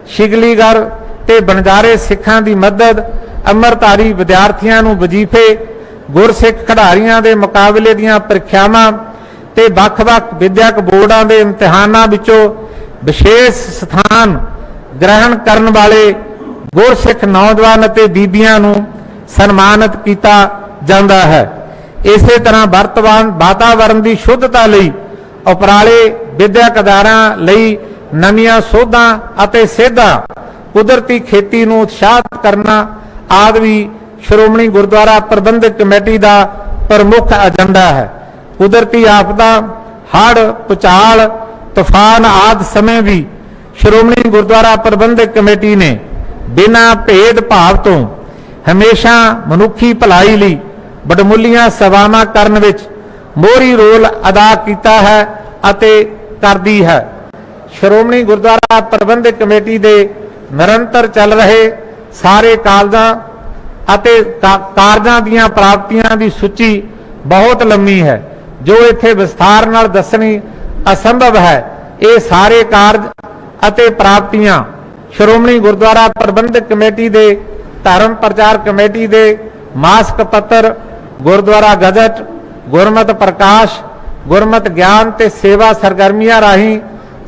ਸ਼ਿਗਲੀਗੜ੍ਹ ਤੇ ਬੰਜਾਰੇ ਸਿੱਖਾਂ ਦੀ ਮਦਦ, ਅੰਮ੍ਰਿਤਧਾਰੀ ਵਿਦਿਆਰਥੀਆਂ ਨੂੰ ਵਜ਼ੀਫੇ, ਗੁਰਸਿੱਖ ਖਿਡਾਰੀਆਂ ਦੇ ਮੁਕਾਬਲੇ ਦੀਆਂ ਪ੍ਰੀਖਿਆਵਾਂ ਤੇ ਵੱਖ-ਵੱਖ ਵਿਦਿਅਕ ਬੋਰਡਾਂ ਦੇ ਇਮਤਿਹਾਨਾਂ ਵਿੱਚੋਂ ਵਿਸ਼ੇਸ਼ ਸਥਾਨ ਗ੍ਰਹਿਣ ਕਰਨ ਵਾਲੇ ਗੁਰਸਿੱਖ ਨੌਜਵਾਨ ਅਤੇ ਬੀਬੀਆਂ ਨੂੰ ਸਨਮਾਨਿਤ ਕੀਤਾ ਜਾਂਦਾ ਹੈ। ਇਸੇ ਤਰ੍ਹਾਂ ਵਾਤਾਵਰਣ ਦੀ ਸ਼ੁੱਧਤਾ ਲਈ ਉਪਰਾਲੇ, ਵਿਦਿਅਕ ਅਦਾਰਿਆਂ ਲਈ ਨਵੀਆਂ ਸੋਧਾਂ ਅਤੇ ਸੇਧਾਂ, ਕੁਦਰਤੀ ਖੇਤੀ ਨੂੰ ਉਤਸ਼ਾਹਿਤ ਕਰਨਾ ਆਦਿ ਵੀ ਸ਼੍ਰੋਮਣੀ ਗੁਰਦੁਆਰਾ ਪ੍ਰਬੰਧਕ ਕਮੇਟੀ ਦਾ ਪ੍ਰਮੁੱਖ ਏਜੰਡਾ ਹੈ। ਕੁਦਰਤੀ ਆਫਤਾਂ, ਹੜ੍ਹ, ਭੂਚਾਲ, ਤੂਫਾਨ ਆਦਿ ਸਮੇਂ ਵੀ ਸ਼੍ਰੋਮਣੀ ਗੁਰਦੁਆਰਾ ਪ੍ਰਬੰਧਕ ਕਮੇਟੀ ਨੇ ਬਿਨਾਂ ਭੇਦ ਭਾਵ ਤੋਂ ਹਮੇਸ਼ਾ ਮਨੁੱਖੀ ਭਲਾਈ ਲਈ ਵਡਮੁੱਲੀਆਂ ਸੇਵਾਵਾਂ ਕਰਨ ਵਿੱਚ ਮੋਹਰੀ ਰੋਲ ਅਦਾ ਕੀਤਾ ਹੈ ਅਤੇ ਕਰਦੀ ਹੈ। ਸ਼੍ਰੋਮਣੀ ਗੁਰਦੁਆਰਾ ਪ੍ਰਬੰਧਕ ਕਮੇਟੀ ਦੇ ਨਿਰੰਤਰ ਚੱਲ ਰਹੇ ਸਾਰੇ ਕਾਲਜਾਂ ਅਤੇ ਕਾਰਜਾਂ ਦੀਆਂ ਪ੍ਰਾਪਤੀਆਂ ਦੀ ਸੂਚੀ ਬਹੁਤ ਲੰਮੀ ਹੈ, ਜੋ ਇੱਥੇ ਵਿਸਥਾਰ ਨਾਲ ਦੱਸਣੀ ਅਸੰਭਵ ਹੈ। ਇਹ ਸਾਰੇ ਕਾਰਜ ਅਤੇ ਪ੍ਰਾਪਤੀਆਂ ਸ਼੍ਰੋਮਣੀ ਗੁਰਦੁਆਰਾ ਪ੍ਰਬੰਧਕ ਕਮੇਟੀ ਦੇ ਧਰਮ ਪ੍ਰਚਾਰ ਕਮੇਟੀ ਦੇ ਮਾਸਕ ਪੱਤਰ, ਗੁਰਦੁਆਰਾ ਗਜ਼ਟ, ਗੁਰਮਤਿ ਪ੍ਰਕਾਸ਼, ਗੁਰਮਤਿ ਗਿਆਨ ਤੇ ਸੇਵਾ ਸਰਗਰਮੀਆਂ ਰਾਹੀਂ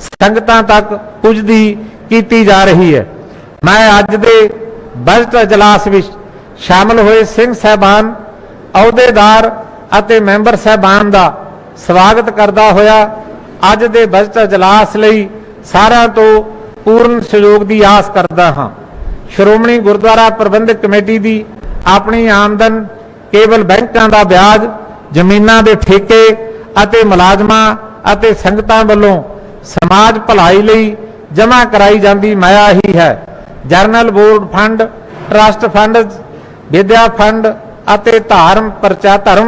ਸੰਗਤਾਂ ਤੱਕ ਪੁੱਜਦੀ ਕੀਤੀ ਜਾ ਰਹੀ ਹੈ। ਮੈਂ ਅੱਜ ਦੇ ਬਜਟ ਅਜਲਾਸ ਵਿੱਚ ਸ਼ਾਮਲ ਹੋਏ ਸਿੰਘ ਸਾਹਿਬਾਨ, ਅਹੁਦੇਦਾਰ ਅਤੇ ਮੈਂਬਰ ਸਾਹਿਬਾਨ ਦਾ ਸਵਾਗਤ ਕਰਦਾ ਹੋਇਆ ਅੱਜ ਦੇ ਬਜਟ ਅਜਲਾਸ ਲਈ ਸਾਰਿਆਂ ਤੋਂ ਪੂਰਨ ਸਹਿਯੋਗ ਦੀ ਆਸ ਕਰਦਾ ਹਾਂ। ਸ਼੍ਰੋਮਣੀ ਗੁਰਦੁਆਰਾ ਪ੍ਰਬੰਧਕ ਕਮੇਟੀ ਦੀ ਆਪਣੀ ਆਮਦਨ ਕੇਵਲ ਬੈਂਕਾਂ ਦਾ ਵਿਆਜ, ਜ਼ਮੀਨਾਂ ਦੇ ਠੇਕੇ ਅਤੇ ਮੁਲਾਜ਼ਮਾਂ ਅਤੇ ਸੰਗਤਾਂ ਵੱਲੋਂ ਸਮਾਜ ਭਲਾਈ ਲਈ ਜਮ੍ਹਾਂ ਕਰਾਈ ਜਾਂਦੀ ਮਾਇਆ ਹੀ ਹੈ। General board fund, trust fund, ਵਿਦਿਆ ਫੰਡ ਅਤੇ ਧਰਮ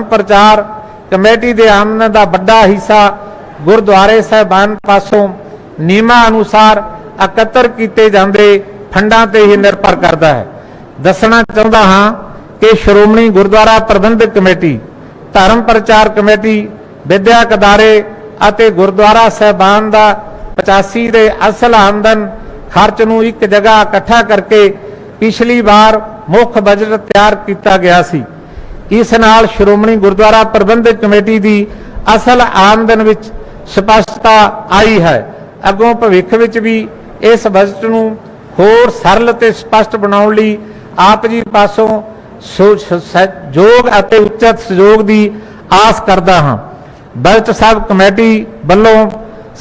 ਪ੍ਰਚਾਰ ਕਮੇਟੀ ਦੇ ਆਮਦਨ ਦਾ ਵੱਡਾ ਹਿੱਸਾ ਗੁਰਦੁਆਰੇ ਸਾਹਿਬਾਨ ਪਾਸੋਂ ਨਿਯਮਾਂ ਅਨੁਸਾਰ ਇਕੱਤਰ ਕੀਤੇ ਜਾਂਦੇ ਫੰਡਾਂ ਤੇ ਹੀ ਨਿਰਭਰ ਕਰਦਾ ਹੈ। ਦੱਸਣਾ ਚਾਹੁੰਦਾ ਹਾਂ ਕਿ ਸ਼੍ਰੋਮਣੀ ਗੁਰਦੁਆਰਾ ਪ੍ਰਬੰਧਕ ਕਮੇਟੀ, ਧਰਮ ਪ੍ਰਚਾਰ ਕਮੇਟੀ, ਵਿਦਿਅਕ ਅਦਾਰੇ ਅਤੇ ਗੁਰਦੁਆਰਾ ਸਾਹਿਬਾਨ ਦਾ 85 ਦੇ ਅਸਲ ਆਮਦਨ ਖਰਚ ਨੂੰ ਇੱਕ ਜਗ੍ਹਾ ਇਕੱਠਾ ਕਰਕੇ ਪਿਛਲੀ ਵਾਰ ਮੁੱਖ ਬਜਟ ਤਿਆਰ ਕੀਤਾ ਗਿਆ ਸੀ। ਇਸ ਨਾਲ ਸ਼੍ਰੋਮਣੀ ਗੁਰਦੁਆਰਾ ਪ੍ਰਬੰਧਕ ਕਮੇਟੀ ਦੀ ਅਸਲ ਆਮਦਨ ਵਿੱਚ ਸਪਸ਼ਟਤਾ ਆਈ ਹੈ। ਅੱਗੋਂ ਭਵਿੱਖ ਵਿੱਚ ਵੀ ਇਸ ਬਜਟ ਨੂੰ ਹੋਰ ਸਰਲ ਤੇ ਸਪਸ਼ਟ ਬਣਾਉਣ ਲਈ ਆਪ ਜੀ ਪਾਸੋਂ ਸਹਿਯੋਗ ਅਤੇ ਉਚਿਤ ਸਹਿਯੋਗ ਦੀ ਆਸ ਕਰਦਾ ਹਾਂ। ਬਜਟ ਸਬ ਕਮੇਟੀ ਵੱਲੋਂ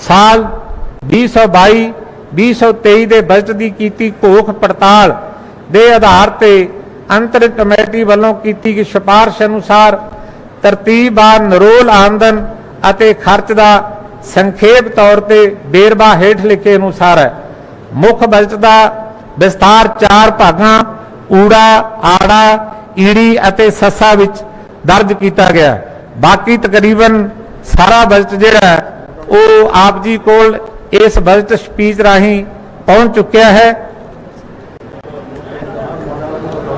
ਸਾਲ 2022-2023 ਦੇ ਬਜਟ ਦੀ ਕੀਤੀ ਘੋਖ ਪੜਤਾਲ ਦੇ ਆਧਾਰ ਤੇ ਅੰਤਰ ਕਮੇਟੀ ਵੱਲੋਂ ਕੀਤੀ ਗਈ ਸਿਫਾਰਿਸ਼ ਅਨੁਸਾਰ ਤਰਤੀਬਵਾਰ ਨਿਰੋਲ ਆਮਦਨ ਅਤੇ ਖਰਚ ਦਾ ਸੰਖੇਪ ਤੌਰ ਤੇ ਵੇਰਵਾ ਹੇਠ ਲਿਖੇ ਅਨੁਸਾਰ ਹੈ। ਮੁੱਖ ਬਜਟ ਦਾ ਵਿਸਤਾਰ 4 ਭਾਗਾਂ ਊੜਾ, ਆੜਾ, ਈੜੀ ਅਤੇ ਸੱਸਾ ਵਿੱਚ ਦਰਜ ਕੀਤਾ ਗਿਆ। ਬਾਕੀ ਤਕਰੀਬਨ ਸਾਰਾ ਬਜਟ ਜਿਹੜਾ ਉਹ ਆਪ ਜੀ ਕੋਲ ਇਸ ਬਜਟ ਸਪੀਚ ਰਾਹੀਂ ਪਹੁੰਚ ਚੁੱਕਿਆ ਹੈ।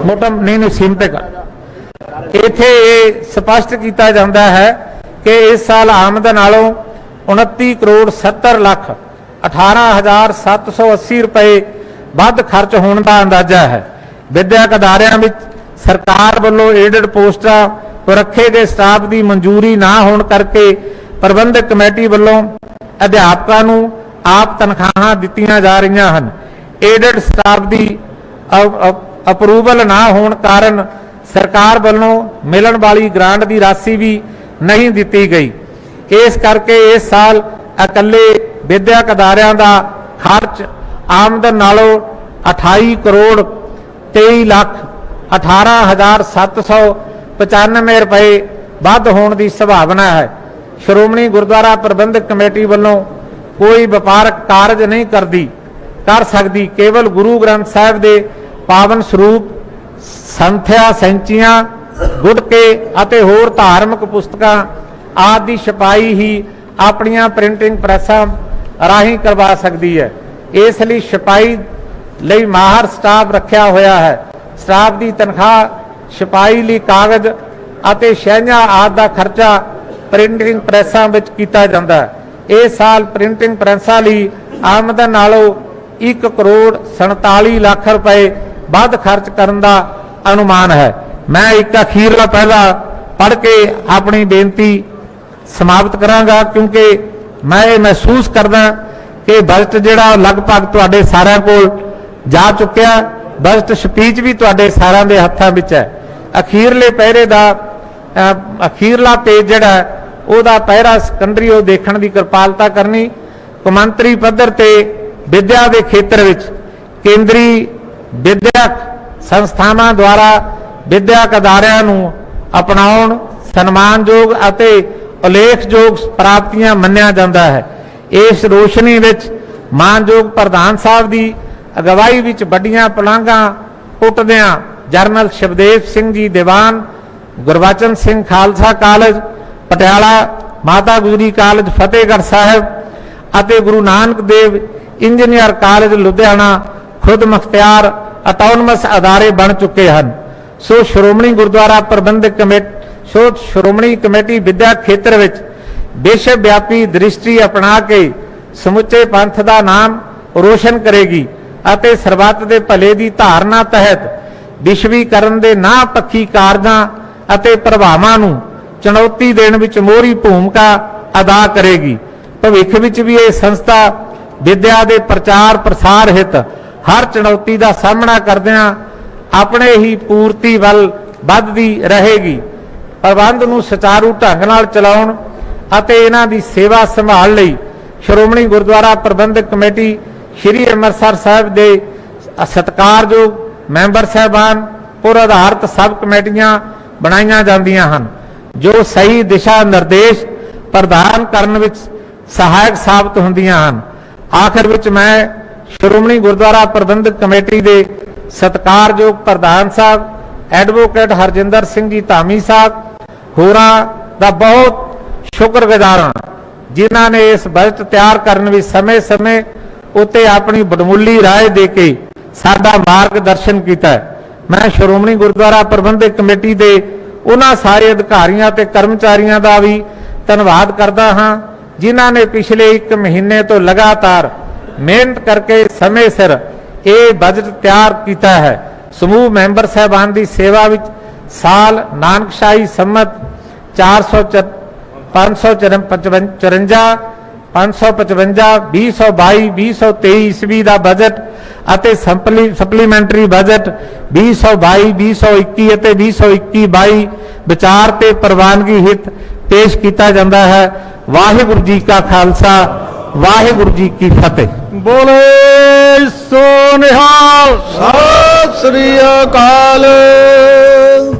ਮੋਟਾ ਨਹੀਂ ਸਿੰਪਲ ਇੱਥੇ ਇਹ ਸਪਸ਼ਟ ਕੀਤਾ ਜਾਂਦਾ ਹੈ ਕਿ ਇਸ ਸਾਲ ਆਮਦਨ ਨਾਲੋਂ 29 ਕਰੋੜ 70 ਲੱਖ 18,780 ਰੁਪਏ ਵੱਧ ਖਰਚ ਹੋਣ ਦਾ ਅੰਦਾਜ਼ਾ ਹੈ। ਵਿਦਿਅਕ ਅਦਾਰਿਆਂ ਵਿੱਚ ਸਰਕਾਰ ਵੱਲੋਂ ਏਡਡ ਪੋਸਟਾਂ ਰੱਖੇ ਗਏ ਸਟਾਫ ਦੀ ਮਨਜ਼ੂਰੀ ਨਾ ਹੋਣ ਕਰਕੇ ਪ੍ਰਬੰਧਕ ਕਮੇਟੀ ਵੱਲੋਂ ਅਧਿਆਪਕਾਂ ਨੂੰ ਆਪ ਤਨਖਾਹਾਂ ਦਿੱਤੀਆਂ ਜਾ ਰਹੀਆਂ ਹਨ। ਏਡਡ ਸਟਾਫ ਦੀ ਅਪਰੂਵਲ ਨਾ ਹੋਣ ਕਾਰਨ ਸਰਕਾਰ ਵੱਲੋਂ ਮਿਲਣ ਵਾਲੀ ਗ੍ਰਾਂਟ ਦੀ ਰਾਸ਼ੀ ਵੀ ਨਹੀਂ ਦਿੱਤੀ ਗਈ। ਇਸ ਕਰਕੇ ਇਸ ਸਾਲ ਇਕੱਲੇ ਵਿਦਿਅਕ ਅਦਾਰਿਆਂ ਦਾ ਖਰਚ ਆਮਦਨ ਨਾਲੋਂ 28 ਕਰੋੜ 23 ਲੱਖ 18,795 ਰੁਪਏ ਵੱਧ ਹੋਣ ਦੀ ਸੰਭਾਵਨਾ ਹੈ। ਸ਼੍ਰੋਮਣੀ ਗੁਰਦੁਆਰਾ ਪ੍ਰਬੰਧਕ ਕਮੇਟੀ ਵੱਲੋਂ ਕੋਈ ਵਪਾਰਕ ਕਾਰਜ ਨਹੀਂ ਕਰ ਸਕਦੀ। ਕੇਵਲ ਗੁਰੂ ਗ੍ਰੰਥ ਸਾਹਿਬ ਦੇ ਪਾਵਨ ਸਰੂਪ ਸੰਥਿਆ ਸੈਂਚੀਆਂ ਗੁਟਕੇ ਅਤੇ ਹੋਰ ਧਾਰਮਿਕ ਪੁਸਤਕਾਂ ਆਦਿ ਦੀ ਛਪਾਈ ਹੀ ਆਪਣੀਆਂ ਪ੍ਰਿੰਟਿੰਗ ਪ੍ਰੈਸਾਂ ਰਾਹੀਂ ਕਰਵਾ ਸਕਦੀ ਹੈ। ਇਸ ਲਈ ਛਪਾਈ ਲਈ ਮਾਹਰ ਸਟਾਫ ਰੱਖਿਆ ਹੋਇਆ ਹੈ। ਸਟਾਫ ਦੀ ਤਨਖਾਹ, ਛਪਾਈ ਲਈ ਕਾਗਜ਼ ਅਤੇ ਸ਼ੈਂਜਾਂ ਆਦਿ ਦਾ ਖਰਚਾ ਪ੍ਰਿੰਟਿੰਗ ਪ੍ਰੈਸਾਂ ਵਿੱਚ ਕੀਤਾ ਜਾਂਦਾ ਹੈ। ਇਸ ਸਾਲ ਪ੍ਰਿੰਟਿੰਗ ਪ੍ਰੈਸਾਂ ਲਈ ਆਮਦਨ ਨਾਲੋਂ 1 ਕਰੋੜ 47 ਲੱਖ ਰੁਪਏ ਵੱਧ ਖਰਚ ਕਰਨ ਦਾ ਅਨੁਮਾਨ ਹੈ। ਮੈਂ ਇੱਕ ਅਖੀਰਲਾ ਪਹਿਲਾ ਪੜ੍ਹ ਕੇ ਆਪਣੀ ਬੇਨਤੀ ਸਮਾਪਤ ਕਰਾਂਗਾ, ਕਿਉਂਕਿ ਮੈਂ ਇਹ ਮਹਿਸੂਸ ਕਰਦਾ ਕਿ ਬਜਟ ਜਿਹੜਾ ਲਗਭਗ ਤੁਹਾਡੇ ਸਾਰਿਆਂ ਕੋਲ ਜਾ ਚੁੱਕਿਆ। ਬਜਟ ਸਪੀਚ ਵੀ ਤੁਹਾਡੇ ਸਾਰਿਆਂ ਦੇ ਹੱਥਾਂ ਵਿੱਚ ਹੈ। ਅਖੀਰਲੇ ਪਹਿਰੇ ਦਾ ਅਖੀਰਲਾ ਪੇਜ ਜਿਹੜਾ ਉਹਦਾ ਪਹਿਰਾ ਸੈਕੰਡਰੀ ਉਹ ਦੇਖਣ ਦੀ ਕਿਰਪਾਲਤਾ ਕਰਨੀ। ਕੌਮਾਂਤਰੀ ਪੱਧਰ ਤੇ ਵਿਦਿਆ ਦੇ ਖੇਤਰ ਵਿੱਚ ਕੇਂਦਰੀ ਵਿਦਿਅਕ ਸੰਸਥਾਵਾਂ ਦੁਆਰਾ ਵਿਦਿਅਕ ਅਦਾਰਿਆਂ ਨੂੰ ਅਪਣਾਉਣ ਸਨਮਾਨਯੋਗ ਅਤੇ ਉਲੇਖਯੋਗ ਪ੍ਰਾਪਤੀਆਂ ਮੰਨਿਆ ਜਾਂਦਾ ਹੈ। ਇਸ ਰੋਸ਼ਨੀ ਵਿੱਚ ਮਾਨਯੋਗ ਪ੍ਰਧਾਨ ਸਾਹਿਬ ਦੀ ਅਗਵਾਈ ਵਿੱਚ ਵੱਡੀਆਂ ਪਲਾਂਘਾਂ ਪੁੱਟਦਿਆਂ ਜਰਨਲ ਸ਼ਿਵਦੇਵ ਸਿੰਘ ਜੀ ਦੀਵਾਨ, ਗੁਰਬਚਨ ਸਿੰਘ ਖਾਲਸਾ ਕਾਲਜ ਪਟਿਆਲਾ, ਮਾਤਾ ਗੁਜਰੀ ਕਾਲਜ ਫਤਿਹਗੜ੍ਹ ਸਾਹਿਬ ਅਤੇ ਗੁਰੂ ਨਾਨਕ ਦੇਵ ਇੰਜੀਨੀਅਰ ਕਾਲਜ ਲੁਧਿਆਣਾ ਖੁਦ ਮੁਖਤਿਆਰ ਆਟੋਨਮਸ ਅਦਾਰੇ ਬਣ ਚੁੱਕੇ ਹਨ। ਸੋ ਸ਼੍ਰੋਮਣੀ ਗੁਰਦੁਆਰਾ ਪ੍ਰਬੰਧਕ ਸ਼੍ਰੋਮਣੀ ਕਮੇਟੀ ਵਿਦਿਆ ਖੇਤਰ ਵਿੱਚ ਵਿਸ਼ਵ ਵਿਆਪੀ ਦ੍ਰਿਸ਼ਟੀ ਅਪਣਾ ਕੇ ਸਮੁੱਚੇ ਪੰਥ ਦਾ ਨਾਮ ਰੋਸ਼ਨ ਕਰੇਗੀ ਅਤੇ ਸਰਬੱਤ ਦੇ ਭਲੇ ਦੀ ਧਾਰਨਾ ਤਹਿਤ ਵਿਸ਼ਵੀਕਰਨ ਦੇ ਨਾ ਪੱਖੀ ਕਾਰਜਾਂ ਅਤੇ ਪ੍ਰਭਾਵਾਂ ਨੂੰ ਚੁਣੌਤੀ ਦੇਣ ਵਿੱਚ ਮੋਹਰੀ ਭੂਮਿਕਾ ਅਦਾ ਕਰੇਗੀ। ਭਵਿੱਖ ਵਿੱਚ ਵੀ ਇਹ ਸੰਸਥਾ ਵਿਦਿਆ ਦੇ ਪ੍ਰਚਾਰ ਪ੍ਰਸਾਰ ਹਿੱਤ ਹਰ ਚੁਣੌਤੀ ਦਾ ਸਾਹਮਣਾ ਕਰਦਿਆਂ ਆਪਣੇ ਹੀ ਪੂਰਤੀ ਵੱਲ ਵੱਧਦੀ ਰਹੇਗੀ। ਪ੍ਰਬੰਧ ਨੂੰ ਸੁਚਾਰੂ ਢੰਗ ਨਾਲ ਚਲਾਉਣ ਅਤੇ ਇਹਨਾਂ ਦੀ ਸੇਵਾ ਸੰਭਾਲ ਲਈ ਸ਼੍ਰੋਮਣੀ ਗੁਰਦੁਆਰਾ ਪ੍ਰਬੰਧਕ ਕਮੇਟੀ ਸ੍ਰੀ ਅੰਮ੍ਰਿਤਸਰ ਸਾਹਿਬ ਦੇ ਸਤਿਕਾਰਯੋਗ ਮੈਂਬਰ ਸਾਹਿਬਾਨ ਪੁਰ ਆਧਾਰਿਤ ਸਬ ਕਮੇਟੀਆਂ ਬਣਾਈਆਂ ਜਾਂਦੀਆਂ ਹਨ, ਜੋ ਸਹੀ ਦਿਸ਼ਾ ਨਿਰਦੇਸ਼ ਪ੍ਰਦਾਨ ਕਰਨ ਵਿੱਚ ਸਹਾਇਕ ਸਾਬਤ ਹੁੰਦੀਆਂ ਹਨ। ਆਖਰ ਵਿੱਚ ਮੈਂ ਸ਼੍ਰੋਮਣੀ ਗੁਰਦੁਆਰਾ ਪ੍ਰਬੰਧਕ ਕਮੇਟੀ ਦੇ ਸਤਿਕਾਰਯੋਗ ਪ੍ਰਧਾਨ ਸਾਹਿਬ ਐਡਵੋਕੇਟ ਹਰਜਿੰਦਰ ਸਿੰਘ ਜੀ ਧਾਮੀ ਸਾਹਿਬ ਹੋਰਾਂ ਦਾ ਬਹੁਤ ਸ਼ੁਕਰਗੁਜ਼ਾਰ ਹਾਂ, ਜਿਨ੍ਹਾਂ ਨੇ ਇਸ ਬਜਟ ਤਿਆਰ ਕਰਨ ਵਿੱਚ ਸਮੇਂ-ਸਮੇਂ ਉੱਤੇ ਆਪਣੀ ਵਡਮੁੱਲੀ ਰਾਏ ਦੇ ਕੇ ਸਾਡਾ ਮਾਰਗਦਰਸ਼ਨ ਕੀਤਾ ਹੈ। ਮੈਂ ਸ਼੍ਰੋਮਣੀ ਗੁਰਦੁਆਰਾ ਪ੍ਰਬੰਧਕ ਕਮੇਟੀ ਦੇ ਉਹਨਾਂ ਸਾਰੇ ਅਧਿਕਾਰੀਆਂ ਤੇ ਕਰਮਚਾਰੀਆਂ ਦਾ ਵੀ ਧੰਨਵਾਦ ਕਰਦਾ ਹਾਂ, ਜਿਨ੍ਹਾਂ ਨੇ ਪਿਛਲੇ 1 ਮਹੀਨੇ ਤੋਂ ਲਗਾਤਾਰ ਮਿਹਨਤ ਕਰਕੇ ਸਮੇਂ ਸਿਰ ਇਹ ਬਜਟ ਤਿਆਰ ਕੀਤਾ ਹੈ। ਸਮੂਹ ਮੈਂਬਰ ਸਾਹਿਬਾਨ ਦੀ ਸੇਵਾ ਵਿੱਚ ਸਾਲ ਨਾਨਕਸ਼ਾਹੀ ਸੰਮਤ 555 2022-2023 ਈਸਵੀ ਦਾ ਬਜਟ ਅਤੇ ਸਪਲੀਮੈਂਟਰੀ ਬਜਟ 2022-2021 ਅਤੇ 2021-22 ਵਿਚਾਰ ਤੇ ਪ੍ਰਵਾਨਗੀ ਹਿੱਤ ਪੇਸ਼ ਕੀਤਾ ਜਾਂਦਾ ਹੈ। ਵਾਹਿਗੁਰੂ ਜੀ ਕਾ ਖਾਲਸਾ, ਵਾਹਿਗੁਰੂ ਜੀ ਕੀ ਫਤਿਹ। ਬੋਲੇ ਸੋ ਨਿਹਾਲ, ਸਤਿ ਸ੍ਰੀ ਅਕਾਲ।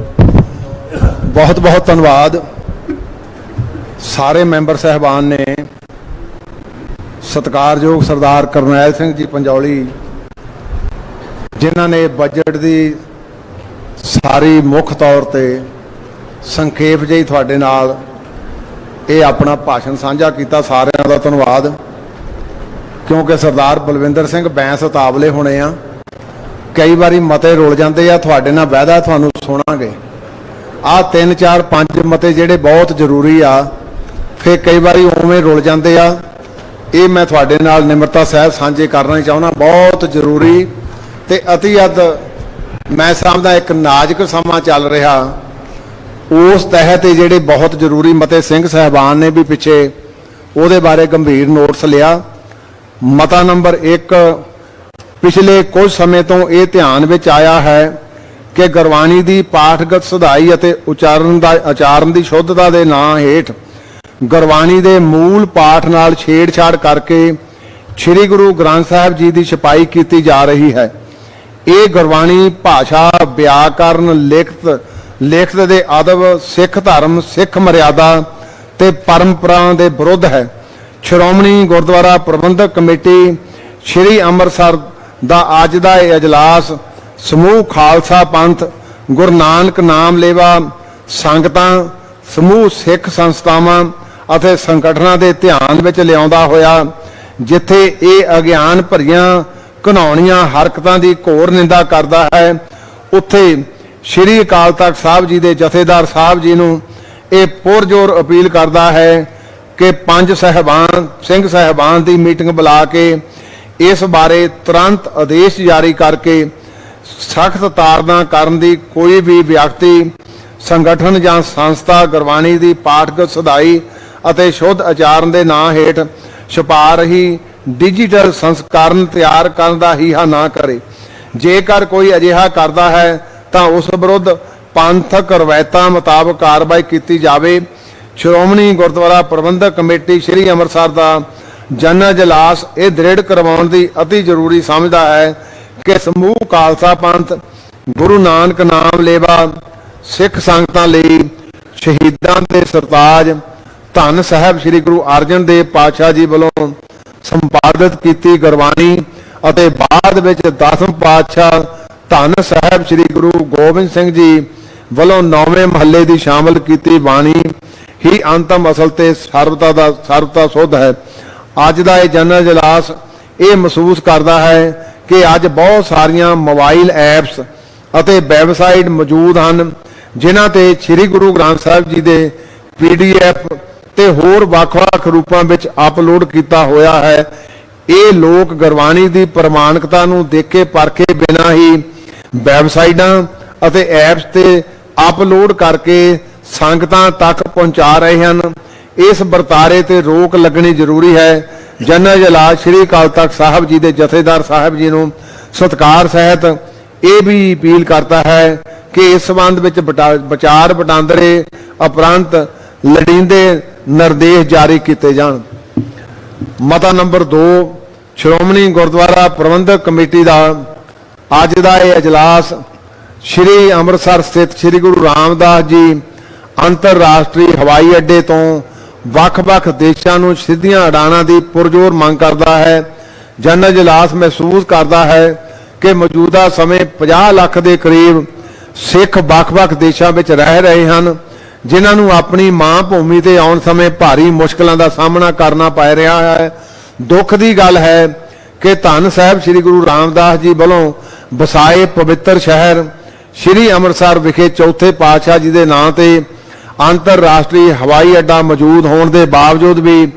ਬਹੁਤ ਬਹੁਤ ਧੰਨਵਾਦ ਸਾਰੇ ਮੈਂਬਰ ਸਾਹਿਬਾਨ ਨੇ। ਸਤਿਕਾਰਯੋਗ ਸਰਦਾਰ ਕਰਨੈਲ ਸਿੰਘ ਜੀ ਪੰਜੌਲੀ, ਜਿਨ੍ਹਾਂ ਨੇ ਬਜਟ ਦੀ ਸਾਰੀ ਮੁੱਖ ਤੌਰ ਤੇ ਸੰਖੇਪ ਜਿਹੀ ਤੁਹਾਡੇ ਨਾਲ ਇਹ ਆਪਣਾ ਭਾਸ਼ਣ ਸਾਂਝਾ ਕੀਤਾ। ਸਾਰਿਆਂ ਦਾ ਧੰਨਵਾਦ, ਕਿਉਂਕਿ ਸਰਦਾਰ ਬਲਵਿੰਦਰ ਸਿੰਘ ਬੈਂਸ ਉਤਾਵਲੇ ਹੋਣੇ ਆ, ਕਈ ਵਾਰੀ ਮਤੇ ਰੁਲ ਜਾਂਦੇ ਆ। ਤੁਹਾਡੇ ਨਾਲ ਵਾਅਦਾ ਤੁਹਾਨੂੰ ਸੁਣਾਂਗੇ। ਆਹ 3 4 5 ਮਤੇ ਜਿਹੜੇ ਬਹੁਤ ਜ਼ਰੂਰੀ ਆ, ਫਿਰ ਕਈ ਵਾਰੀ ਉਵੇਂ ਰੁਲ ਜਾਂਦੇ ਆ। ਇਹ ਮੈਂ ਤੁਹਾਡੇ ਨਾਲ ਨਿਮਰਤਾ ਸਹਿਤ ਸਾਂਝੇ ਕਰਨਾ ਚਾਹੁੰਦਾ। ਬਹੁਤ ਜ਼ਰੂਰੀ ਤੇ ਅਤੀ ਅੱਧ ਮੈਂ ਸਮਝਦਾ ਇੱਕ ਨਾਜ਼ੁਕ ਸਮਾਂ ਚੱਲ ਰਿਹਾ, ਉਸ ਤਹਿਤ ਜਿਹੜੇ ਬਹੁਤ ਜ਼ਰੂਰੀ ਮਤੇ ਸਿੰਘ ਸਾਹਿਬਾਨ ਨੇ ਵੀ ਪਿੱਛੇ ਉਹਦੇ ਬਾਰੇ ਗੰਭੀਰ ਨੋਟਿਸ ਲਿਆ। ਮਤਾ ਨੰਬਰ 1, ਪਿਛਲੇ ਕੁਝ ਸਮੇਂ ਤੋਂ ਇਹ ਧਿਆਨ ਵਿੱਚ ਆਇਆ ਹੈ ਕਿ ਗੁਰਬਾਣੀ ਦੀ ਪਾਠਗਤ ਸੁਧਾਈ ਅਤੇ ਉਚਾਰਨ ਦੀ ਸ਼ੁੱਧਤਾ ਦੇ ਨਾਂ ਹੇਠ ਗੁਰਬਾਣੀ ਦੇ ਮੂਲ ਪਾਠ ਨਾਲ ਛੇੜਛਾੜ ਕਰਕੇ ਸ੍ਰੀ ਗੁਰੂ ਗ੍ਰੰਥ ਸਾਹਿਬ ਜੀ ਦੀ ਛਪਾਈ ਕੀਤੀ ਜਾ ਰਹੀ ਹੈ। ਇਹ ਗੁਰਬਾਣੀ ਭਾਸ਼ਾ, ਵਿਆਕਰਨ, ਲਿਖਤ ਦੇ ਅਦਬ, ਸਿੱਖ ਧਰਮ, ਸਿੱਖ ਮਰਿਆਦਾ ਤੇ ਪਰੰਪਰਾ ਦੇ ਵਿਰੁੱਧ ਹੈ। ਸ਼੍ਰੋਮਣੀ ਗੁਰਦੁਆਰਾ ਪ੍ਰਬੰਧਕ ਕਮੇਟੀ ਸ੍ਰੀ ਅੰਮ੍ਰਿਤਸਰ ਦਾ ਅੱਜ ਦਾ ਇਹ ਇਜਲਾਸ ਸਮੂਹ ਖਾਲਸਾ ਪੰਥ, ਗੁਰੂ ਨਾਨਕ ਨਾਮ ਲੇਵਾ ਸੰਗਤਾਂ, ਸਮੂਹ ਸਿੱਖ ਸੰਸਥਾਵਾਂ ਅਤੇ ਸੰਗਠਨਾਂ ਦੇ ਧਿਆਨ ਵਿੱਚ ਲਿਆਉਂਦਾ ਹੋਇਆ, ਜਿੱਥੇ ਇਹ ਅਗਿਆਨ ਭਰੀਆਂ ਘਿਨਾਉਣੀਆਂ ਹਰਕਤਾਂ ਦੀ ਘੋਰ ਨਿੰਦਾ ਕਰਦਾ ਹੈ, ਉੱਥੇ ਸ੍ਰੀ ਅਕਾਲ ਤਖਤ ਸਾਹਿਬ ਜੀ ਦੇ ਜਥੇਦਾਰ ਸਾਹਿਬ ਜੀ ਨੂੰ ਇਹ ਪੁਰਜ਼ੋਰ ਅਪੀਲ ਕਰਦਾ ਹੈ ਕਿ ਪੰਜ ਸਿੰਘ ਸਾਹਿਬਾਨ ਦੀ ਮੀਟਿੰਗ ਬੁਲਾ ਕੇ ਇਸ ਬਾਰੇ ਤੁਰੰਤ ਆਦੇਸ਼ ਜਾਰੀ ਕਰਕੇ ਸਖਤ ਤਾੜਨਾ ਕਰਨ ਦੀ ਕੋਈ ਵੀ ਵਿਅਕਤੀ, ਸੰਗਠਨ ਜਾਂ ਸੰਸਥਾ ਗੁਰਬਾਣੀ ਦੀ ਪਾਠਕ ਸਦਾਈ ਅਤੇ ਸ਼ੁੱਧ ਆਚਰਨ ਦੇ ਨਾਂ ਹੇਠ ਛਪਾ ਰਹੀ ਡਿਜੀਟਲ ਸੰਸਕਰਣ ਤਿਆਰ ਕਰਨ ਦਾ ਹੀਹਾ ਨਾ ਕਰੇ। ਜੇਕਰ ਕੋਈ ਅਜਿਹਾ ਕਰਦਾ ਹੈ ਤਾਂ ਉਸ ਵਿਰੁੱਧ ਪੰਥਕ ਰਵਾਇਤਾਂ ਮੁਤਾਬਕ ਕਾਰਵਾਈ ਕੀਤੀ ਜਾਵੇ। ਸ਼੍ਰੋਮਣੀ ਗੁਰਦੁਆਰਾ ਪ੍ਰਬੰਧਕ ਕਮੇਟੀ ਸ੍ਰੀ ਅੰਮ੍ਰਿਤਸਰ ਦਾ ਜਨ ਇਜਲਾਸ ਇਹ ਦ੍ਰਿੜ ਕਰਵਾਉਣ ਦੀ ਅਤੀ ਜ਼ਰੂਰੀ ਸਮਝਦਾ ਹੈ ਕਿ ਸਮੂਹ ਖਾਲਸਾ ਪੰਥ, ਗੁਰੂ ਨਾਨਕ ਨਾਮ ਲੇਵਾ ਸਿੱਖ ਸੰਗਤਾਂ ਲਈ ਸ਼ਹੀਦਾਂ ਦੇ ਸਰਤਾਜ ਧੰਨ ਸਾਹਿਬ ਸ੍ਰੀ ਗੁਰੂ ਅਰਜਨ ਦੇਵ ਪਾਤਸ਼ਾਹ ਜੀ ਵੱਲੋਂ ਸੰਪਾਦਿਤ ਕੀਤੀ ਗੁਰਬਾਣੀ ਅਤੇ ਬਾਅਦ ਵਿੱਚ 10ਵੇਂ ਪਾਤਸ਼ਾਹ ਧੰਨ ਸਾਹਿਬ ਸ੍ਰੀ ਗੁਰੂ ਗੋਬਿੰਦ ਸਿੰਘ ਜੀ ਵੱਲੋਂ 9ਵੇਂ ਮਹੱਲੇ ਦੀ ਸ਼ਾਮਲ ਕੀਤੀ ਬਾਣੀ ਹੀ ਅੰਤਮ ਅਸਲ ਤੇ ਸਰਬਤਾ ਸੁੱਧ ਹੈ। ਅੱਜ ਦਾ ਇਹ ਜਨ ਇਜਲਾਸ ਇਹ ਮਹਿਸੂਸ ਕਰਦਾ ਹੈ ਕਿ ਅੱਜ ਬਹੁਤ ਸਾਰੀਆਂ ਮੋਬਾਈਲ ਐਪਸ ਅਤੇ ਵੈਬਸਾਈਟ ਮੌਜੂਦ ਹਨ, ਜਿਨ੍ਹਾਂ ਤੇ ਸ੍ਰੀ ਗੁਰੂ ਗ੍ਰੰਥ ਸਾਹਿਬ ਜੀ ਦੇ PDF ਤੇ ਹੋਰ ਵੱਖ-ਵੱਖ ਰੂਪਾਂ ਵਿੱਚ ਅਪਲੋਡ ਕੀਤਾ ਹੋਇਆ ਹੈ। ਇਹ ਲੋਕ ਗੁਰਬਾਣੀ ਦੀ ਪ੍ਰਮਾਣਿਕਤਾ ਨੂੰ ਦੇਖੇ ਪਰਖੇ ਬਿਨਾਂ ਹੀ ਵੈਬਸਾਈਟਾਂ ਅਤੇ ਐਪਸ ਤੇ ਅਪਲੋਡ ਕਰਕੇ ਸੰਗਤਾਂ ਤੱਕ ਪਹੁੰਚਾ ਰਹੇ ਹਨ। ਇਸ ਵਰਤਾਰੇ ਤੇ ਰੋਕ ਲੱਗਣੀ ਜ਼ਰੂਰੀ ਹੈ। ਜਨ ਇਜਲਾਸ ਸ੍ਰੀ ਅਕਾਲ ਤਖਤ ਸਾਹਿਬ ਜੀ ਦੇ ਜਥੇਦਾਰ ਸਾਹਿਬ ਜੀ ਨੂੰ ਸਤਿਕਾਰ ਸਹਿਤ ਇਹ ਵੀ ਅਪੀਲ ਕਰਦਾ ਹੈ ਕਿ ਇਸ ਸੰਬੰਧ ਵਿੱਚ ਵਿਚਾਰ ਵਟਾਂਦਰੇ ਉਪਰੰਤ ਲੋੜੀਂਦੇ ਨਿਰਦੇਸ਼ ਜਾਰੀ ਕੀਤੇ ਜਾਣ। ਮਤਾ ਨੰਬਰ 2, ਸ਼੍ਰੋਮਣੀ ਗੁਰਦੁਆਰਾ ਪ੍ਰਬੰਧਕ ਕਮੇਟੀ ਦਾ ਅੱਜ ਦਾ ਇਹ ਇਜਲਾਸ ਸ੍ਰੀ ਅੰਮ੍ਰਿਤਸਰ ਸਥਿਤ ਸ੍ਰੀ ਗੁਰੂ ਰਾਮਦਾਸ ਜੀ ਅੰਤਰਰਾਸ਼ਟਰੀ ਹਵਾਈ ਅੱਡੇ ਤੋਂ ਵੱਖ-ਵੱਖ ਦੇਸ਼ਾਂ ਨੂੰ ਸਿੱਧੀਆਂ ਉਡਾਣਾਂ ਦੀ ਪੁਰਜ਼ੋਰ ਮੰਗ ਕਰਦਾ ਹੈ। ਜਨ ਇਜਲਾਸ ਮਹਿਸੂਸ ਕਰਦਾ ਹੈ ਕਿ ਮੌਜੂਦਾ ਸਮੇਂ 50 ਲੱਖ ਦੇ ਕਰੀਬ ਸਿੱਖ ਵੱਖ-ਵੱਖ ਦੇਸ਼ਾਂ ਵਿੱਚ ਰਹਿ ਰਹੇ ਹਨ, ਜਿਨ੍ਹਾਂ ਨੂੰ ਆਪਣੀ ਮਾਂ ਭੂਮੀ ਤੇ ਆਉਣ ਸਮੇਂ ਭਾਰੀ ਮੁਸ਼ਕਲਾਂ ਦਾ ਸਾਹਮਣਾ ਕਰਨਾ ਪੈ ਰਿਹਾ ਹੈ। ਦੁੱਖ ਦੀ ਗੱਲ ਹੈ ਕਿ ਧੰਨ ਸਾਹਿਬ ਸ੍ਰੀ ਗੁਰੂ ਰਾਮਦਾਸ ਜੀ ਵੱਲੋਂ ਵਸਾਏ ਪਵਿੱਤਰ ਸ਼ਹਿਰ ਸ੍ਰੀ ਅੰਮ੍ਰਿਤਸਰ ਵਿਖੇ ਚੌਥੇ ਪਾਤਸ਼ਾਹ ਜੀ ਦੇ ਨਾਂ ਤੇ ਅੰਤਰਰਾਸ਼ਟਰੀ ਹਵਾਈ ਅੱਡਾ ਮੌਜੂਦ ਹੋਣ ਦੇ ਬਾਵਜੂਦ ਵੀ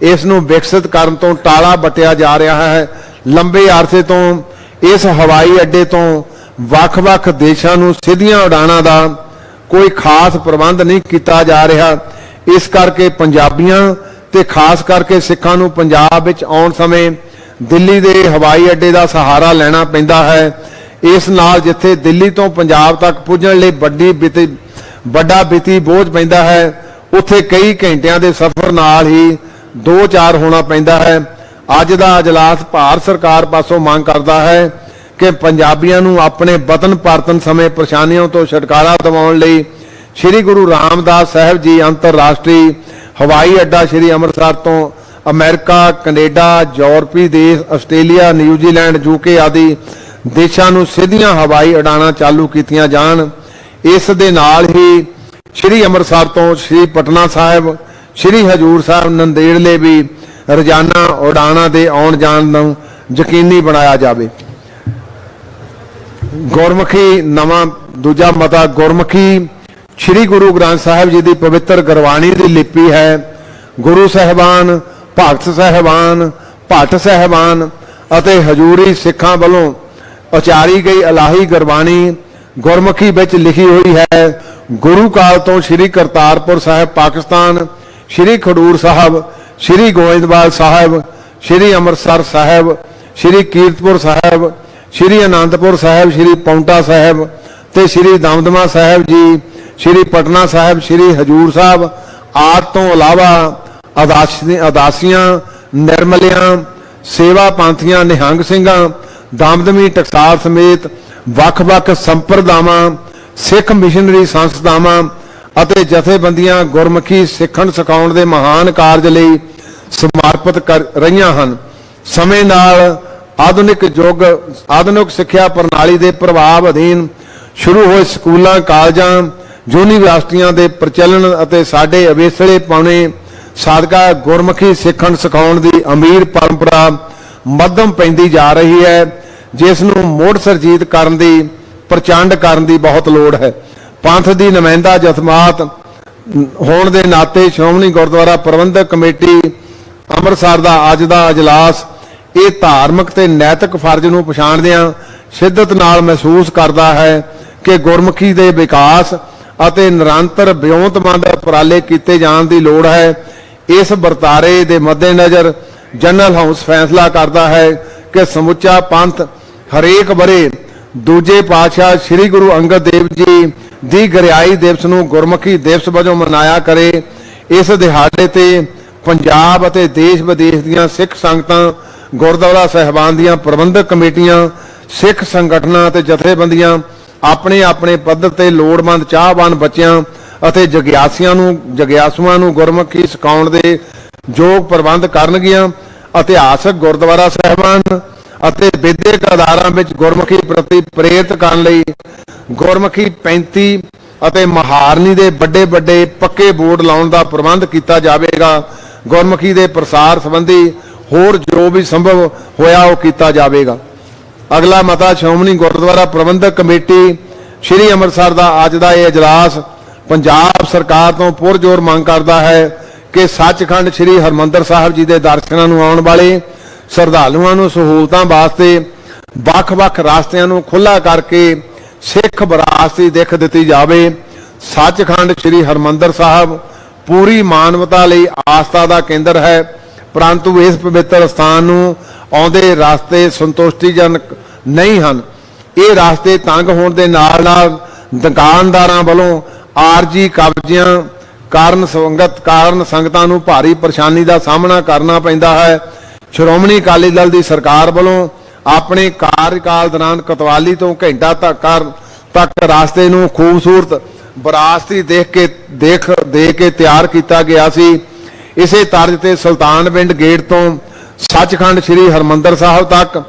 ਇਸ ਨੂੰ ਵਿਕਸਿਤ ਕਰਨ ਤੋਂ ਟਾਲਾ ਵੱਟਿਆ ਜਾ ਰਿਹਾ ਹੈ। ਲੰਬੇ ਅਰਸੇ ਤੋਂ ਇਸ ਹਵਾਈ ਅੱਡੇ ਤੋਂ ਵੱਖ-ਵੱਖ ਦੇਸ਼ਾਂ ਨੂੰ ਸਿੱਧੀਆਂ ਉਡਾਣਾਂ ਦਾ ਕੋਈ ਖਾਸ ਪ੍ਰਬੰਧ ਨਹੀਂ ਕੀਤਾ ਜਾ ਰਿਹਾ। ਇਸ ਕਰਕੇ ਪੰਜਾਬੀਆਂ ਤੇ ਖਾਸ ਕਰਕੇ ਸਿੱਖਾਂ ਨੂੰ ਪੰਜਾਬ ਵਿੱਚ ਆਉਣ ਸਮੇਂ ਦਿੱਲੀ ਦੇ ਹਵਾਈ ਅੱਡੇ ਦਾ ਸਹਾਰਾ ਲੈਣਾ ਪੈਂਦਾ ਹੈ। ਇਸ ਨਾਲ ਜਿੱਥੇ ਦਿੱਲੀ ਤੋਂ ਪੰਜਾਬ ਤੱਕ ਪੁੱਜਣ ਲਈ ਵੱਡਾ ਵਿੱਤੀ ਬੋਝ ਪੈਂਦਾ ਹੈ, ਉੱਥੇ ਕਈ ਘੰਟਿਆਂ ਦੇ ਸਫ਼ਰ ਨਾਲ ਹੀ 2-4 ਹੋਣਾ ਪੈਂਦਾ ਹੈ। ਅੱਜ ਦਾ ਇਜਲਾਸ ਭਾਰਤ ਸਰਕਾਰ ਪਾਸੋਂ ਮੰਗ ਕਰਦਾ ਹੈ ਕਿ ਪੰਜਾਬੀਆਂ ਨੂੰ ਆਪਣੇ ਵਤਨ ਪਰਤਨ ਸਮੇਂ ਪਰੇਸ਼ਾਨੀਆਂ ਤੋਂ ਛੁਟਕਾਰਾ ਦਿਵਾਉਣ ਲਈ ਸ੍ਰੀ ਗੁਰੂ ਰਾਮਦਾਸ ਸਾਹਿਬ ਜੀ ਅੰਤਰਰਾਸ਼ਟਰੀ ਹਵਾਈ ਅੱਡਾ ਸ੍ਰੀ ਅੰਮ੍ਰਿਤਸਰ ਤੋਂ ਅਮਰੀਕਾ, ਕੈਨੇਡਾ, ਯੂਰਪੀ ਦੇਸ਼, ਆਸਟ੍ਰੇਲੀਆ, ਨਿਊਜ਼ੀਲੈਂਡ, UK ਆਦਿ ਦੇਸ਼ਾਂ ਨੂੰ ਸਿੱਧੀਆਂ ਹਵਾਈ ਉਡਾਣਾਂ ਚਾਲੂ ਕੀਤੀਆਂ ਜਾਣ। ਇਸ ਦੇ ਨਾਲ ਹੀ ਸ੍ਰੀ ਅੰਮ੍ਰਿਤਸਰ ਤੋਂ ਸ੍ਰੀ ਪਟਨਾ ਸਾਹਿਬ, ਸ੍ਰੀ ਹਜੂਰ ਸਾਹਿਬ, ਨੰਦੇੜਲੇ ਵੀ ਰੋਜ਼ਾਨਾ ਉਡਾਣਾਂ ਦੇ ਆਉਣ ਜਾਣ ਨੂੰ ਯਕੀਨੀ ਬਣਾਇਆ ਜਾਵੇ। ਗੁਰਮੁਖੀ ਨਵਾਂ ਦੂਜਾ ਮਤਾ ਗੁਰਮੁਖੀ ਸ੍ਰੀ ਗੁਰੂ ਗ੍ਰੰਥ ਸਾਹਿਬ ਜੀ ਦੀ ਪਵਿੱਤਰ ਗੁਰਬਾਣੀ ਦੀ ਲਿਪੀ ਹੈ। ਗੁਰੂ ਸਾਹਿਬਾਨ, ਭਗਤ ਸਾਹਿਬਾਨ, ਭੱਟ ਸਾਹਿਬਾਨ ਅਤੇ ਹਜੂਰੀ ਸਿੱਖਾਂ ਵੱਲੋਂ ਉਚਾਰੀ ਗਈ ਇਲਾਹੀ ਗੁਰਬਾਣੀ ਗੁਰਮੁਖੀ ਵਿੱਚ ਲਿਖੀ ਹੋਈ ਹੈ। ਗੁਰੂ ਕਾਲ ਤੋਂ ਸ੍ਰੀ ਕਰਤਾਰਪੁਰ ਸਾਹਿਬ ਪਾਕਿਸਤਾਨ, ਸ੍ਰੀ ਖਡੂਰ ਸਾਹਿਬ, ਸ੍ਰੀ ਗੋਇੰਦਵਾਲ ਸਾਹਿਬ, ਸ੍ਰੀ ਅੰਮ੍ਰਿਤਸਰ ਸਾਹਿਬ, ਸ੍ਰੀ ਕੀਰਤਪੁਰ ਸਾਹਿਬ, ਸ੍ਰੀ ਅਨੰਦਪੁਰ ਸਾਹਿਬ, ਸ੍ਰੀ ਪੌਂਟਾ ਸਾਹਿਬ ਤੇ ਸ੍ਰੀ ਦਮਦਮਾ ਸਾਹਿਬ ਜੀ, ਸ੍ਰੀ ਪਟਨਾ ਸਾਹਿਬ, ਸ੍ਰੀ ਹਜੂਰ ਸਾਹਿਬ आदि तो इलावा अदासियां निर्मलियां सेवा पांथियां निहंग ਸਿੰਘਾਂ दमदमी टकसाल समेत ਵੱਖ-ਵੱਖ संप्रदावां सिख मिशनरी संस्थावां ਅਤੇ ਜਥੇਬੰਦੀਆਂ ਗੁਰਮੁਖੀ ਸਿੱਖਣ ਸਿਖਾਉਣ ਦੇ ਮਹਾਨ ਕਾਰਜ ਲਈ ਸਮਰਪਿਤ ਕਰ ਰਹੀਆਂ ਹਨ। ਸਮੇਂ ਨਾਲ ਆਧੁਨਿਕ ਸਿੱਖਿਆ ਪ੍ਰਣਾਲੀ ਦੇ ਪ੍ਰਭਾਵ ਅਧੀਨ ਸ਼ੁਰੂ ਹੋਏ ਸਕੂਲਾਂ ਕਾਲਜਾਂ ਯੂਨੀਵਰਸਿਟੀਆਂ ਦੇ ਪ੍ਰਚਲਨ ਅਤੇ ਸਾਡੇ ਅਵੇਸਲੇ ਪਾਉਣੇ ਸਾਦਕਾ ਗੁਰਮੁਖੀ ਸਿੱਖਣ ਸਿਖਾਉਣ ਦੀ ਅਮੀਰ ਪਰੰਪਰਾ ਮੱਧਮ ਪੈਂਦੀ ਜਾ ਰਹੀ ਹੈ, ਜਿਸ ਨੂੰ ਮੁੜ ਸਰਜੀਤ ਕਰਨ ਦੀ ਪ੍ਰਚੰਡ ਕਰਨ ਦੀ ਬਹੁਤ ਲੋੜ ਹੈ। ਪੰਥ ਦੀ ਨੁਮਾਇੰਦਾ ਜਥੇਮਾਤ ਹੋਣ ਦੇ ਨਾਤੇ ਸ਼੍ਰੋਮਣੀ ਗੁਰਦੁਆਰਾ ਪ੍ਰਬੰਧਕ ਕਮੇਟੀ ਅੰਮ੍ਰਿਤਸਰ ਦਾ ਅੱਜ ਦਾ ਅਜਲਾਸ ਇਹ ਧਾਰਮਿਕ ਤੇ ਨੈਤਿਕ ਫਰਜ਼ ਨੂੰ ਪਛਾਣਦਿਆਂ ਸ਼ਿੱਦਤ ਨਾਲ ਮਹਿਸੂਸ ਕਰਦਾ ਹੈ ਕਿ ਗੁਰਮੁਖੀ ਦੇ ਵਿਕਾਸ ਅਤੇ ਨਿਰੰਤਰ ਵਿਉਂਤਮੰਦ ਉਪਰਾਲੇ ਕੀਤੇ ਜਾਣ ਦੀ ਲੋੜ ਹੈ। ਇਸ ਵਰਤਾਰੇ ਦੇ ਮੱਦੇਨਜ਼ਰ ਜਨਰਲ ਹਾਊਸ ਫੈਸਲਾ ਕਰਦਾ ਹੈ ਕਿ ਸਮੁੱਚਾ ਪੰਥ ਹਰੇਕ ਵਰੇ ਦੂਜੇ ਪਾਤਸ਼ਾਹ ਸ੍ਰੀ ਗੁਰੂ ਅੰਗਦ ਦੇਵ ਜੀ ਦੀ ਗਰਿਆਈ ਦਿਵਸ ਨੂੰ ਗੁਰਮੁਖੀ ਦਿਵਸ ਵਜੋਂ ਮਨਾਇਆ ਕਰੇ। ਇਸ ਦਿਹਾੜੇ ਤੇ ਪੰਜਾਬ ਅਤੇ ਦੇਸ਼ ਵਿਦੇਸ਼ ਦੀਆਂ ਸਿੱਖ ਸੰਗਤਾਂ, ਗੁਰਦੁਆਰਾ ਸਾਹਿਬਾਨ ਦੀਆਂ ਪ੍ਰਬੰਧਕ ਕਮੇਟੀਆਂ, ਸਿੱਖ ਸੰਗਠਨਾਂ ਅਤੇ ਜਥੇਬੰਦੀਆਂ ਆਪਣੇ ਆਪਣੇ ਪੱਧਰ ਤੇ ਲੋੜਵੰਦ ਚਾਹਵਾਨ ਬੱਚਿਆਂ ਅਤੇ ਜਗਿਆਸੂਆਂ ਨੂੰ ਗੁਰਮੁਖੀ ਸਿਖਾਉਣ ਦੇ ਯੋਗ ਪ੍ਰਬੰਧ ਕਰਨਗੀਆਂ। ਇਤਿਹਾਸਕ ਗੁਰਦੁਆਰਾ ਸਾਹਿਬਾਨ ਅਤੇ ਵਿਦਿਅਕ ਅਦਾਰਿਆਂ ਵਿੱਚ ਗੁਰਮੁਖੀ ਪ੍ਰਤੀ ਪ੍ਰੇਰਿਤ ਕਰਨ ਲਈ ਗੁਰਮੁਖੀ 35 ਅਤੇ ਮਹਾਰਨੀ ਦੇ ਵੱਡੇ ਪੱਕੇ ਬੋਰਡ ਲਾਉਣ ਦਾ ਪ੍ਰਬੰਧ ਕੀਤਾ ਜਾਵੇਗਾ। ਗੁਰਮੁਖੀ ਦੇ ਪ੍ਰਸਾਰ ਸੰਬੰਧੀ ਹੋਰ ਜੋ ਵੀ ਸੰਭਵ ਹੋਇਆ ਉਹ ਕੀਤਾ ਜਾਵੇਗਾ। ਅਗਲਾ ਮਤਾ ਸ਼੍ਰੋਮਣੀ ਗੁਰਦੁਆਰਾ ਪ੍ਰਬੰਧਕ ਕਮੇਟੀ ਸ੍ਰੀ ਅੰਮ੍ਰਿਤਸਰ ਦਾ ਅੱਜ ਦਾ ਇਹ ਇਜਲਾਸ ਪੰਜਾਬ ਸਰਕਾਰ ਤੋਂ ਪੁਰਜ਼ੋਰ ਮੰਗ ਕਰਦਾ ਹੈ ਕਿ ਸੱਚਖੰਡ ਸ੍ਰੀ ਹਰਿਮੰਦਰ ਸਾਹਿਬ ਜੀ ਦੇ ਦਰਸ਼ਨਾਂ ਨੂੰ ਆਉਣ ਵਾਲੇ ਸ਼ਰਧਾਲੂਆਂ ਨੂੰ ਸਹੂਲਤਾਂ ਵਾਸਤੇ ਵੱਖ-ਵੱਖ ਰਸਤਿਆਂ ਨੂੰ ਖੁੱਲ੍ਹਾ ਕਰਕੇ ਸਿੱਖ ਵਿਰਾਸਤ ਦੀ ਦਿੱਖ ਦਿੱਤੀ ਜਾਵੇ। ਸੱਚਖੰਡ ਸ੍ਰੀ ਹਰਿਮੰਦਰ ਸਾਹਿਬ ਪੂਰੀ ਮਾਨਵਤਾ ਲਈ ਆਸਥਾ ਦਾ ਕੇਂਦਰ ਹੈ, ਪਰੰਤੂ ਇਸ ਪਵਿੱਤਰ ਸਥਾਨ ਨੂੰ ਆਉਂਦੇ ਰਸਤੇ ਸੰਤੁਸ਼ਟੀਜਨਕ ਨਹੀਂ ਹਨ। ਇਹ ਰਸਤੇ ਤੰਗ ਹੋਣ ਦੇ ਨਾਲ ਦੁਕਾਨਦਾਰਾਂ ਵੱਲੋਂ ਆਰਜੀ ਕਬਜ਼ਿਆਂ ਕਾਰਨ ਸੰਗਤਾਂ ਨੂੰ ਭਾਰੀ ਪਰੇਸ਼ਾਨੀ ਦਾ ਸਾਹਮਣਾ ਕਰਨਾ ਪੈਂਦਾ ਹੈ। ਸ਼੍ਰੋਮਣੀ ਅਕਾਲੀ ਦਲ ਦੀ ਸਰਕਾਰ ਵੱਲੋਂ ਆਪਣੇ ਕਾਰਜਕਾਲ ਦੌਰਾਨ ਕੋਤਵਾਲੀ ਤੋਂ ਘੰਟਾ ਤੱਕ ਰਸਤੇ ਨੂੰ ਖੂਬਸੂਰਤ ਵਿਰਾਸਤੀ ਦੇ ਕੇ ਤਿਆਰ ਕੀਤਾ ਗਿਆ ਸੀ। ਇਸੇ ਤਰਜ਼ ਤੇ ਸੁਲਤਾਨਵਿੰਡ ਗੇਟ ਤੋਂ ਸੱਚਖੰਡ ਸ੍ਰੀ ਹਰਿਮੰਦਰ ਸਾਹਿਬ ਤੱਕ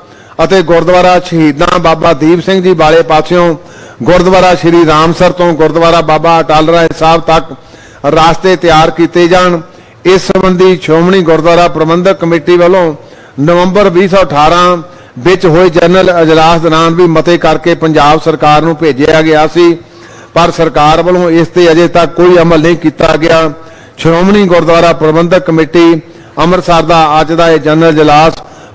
ਅਤੇ ਗੁਰਦੁਆਰਾ ਸ਼ਹੀਦਾਂ ਬਾਬਾ ਦੀਪ ਸਿੰਘ ਜੀ ਵਾਲੇ ਪਾਸਿਓਂ ਗੁਰਦੁਆਰਾ ਸ੍ਰੀ ਰਾਮਸਰ ਤੋਂ ਗੁਰਦੁਆਰਾ ਬਾਬਾ ਅਟਲ ਰਾਏ ਸਾਹਿਬ ਤੱਕ ਰਸਤੇ ਤਿਆਰ ਕੀਤੇ ਜਾਣ। ਇਸ ਸੰਬੰਧੀ ਸ਼੍ਰੋਮਣੀ ਗੁਰਦੁਆਰਾ ਪ੍ਰਬੰਧਕ ਕਮੇਟੀ ਵੱਲੋਂ ਨਵੰਬਰ 2018 ਵਿੱਚ ਹੋਏ ਜਨਰਲ ਅਜਲਾਸ ਦੌਰਾਨ ਵੀ ਮਤੇ ਕਰਕੇ ਪੰਜਾਬ ਸਰਕਾਰ ਨੂੰ ਭੇਜਿਆ ਗਿਆ ਸੀ, ਪਰ ਸਰਕਾਰ ਵੱਲੋਂ ਇਸ ਤੇ ਅਜੇ ਤੱਕ ਕੋਈ ਅਮਲ ਨਹੀਂ ਕੀਤਾ ਗਿਆ। ਸ਼੍ਰੋਮਣੀ ਗੁਰਦੁਆਰਾ ਪ੍ਰਬੰਧਕ ਕਮੇਟੀ ਅੰਮ੍ਰਿਤਸਰ ਦਾ ਅੱਜ ਦਾ ਇਹ ਜਨਰਲ ਅਜਲਾਸ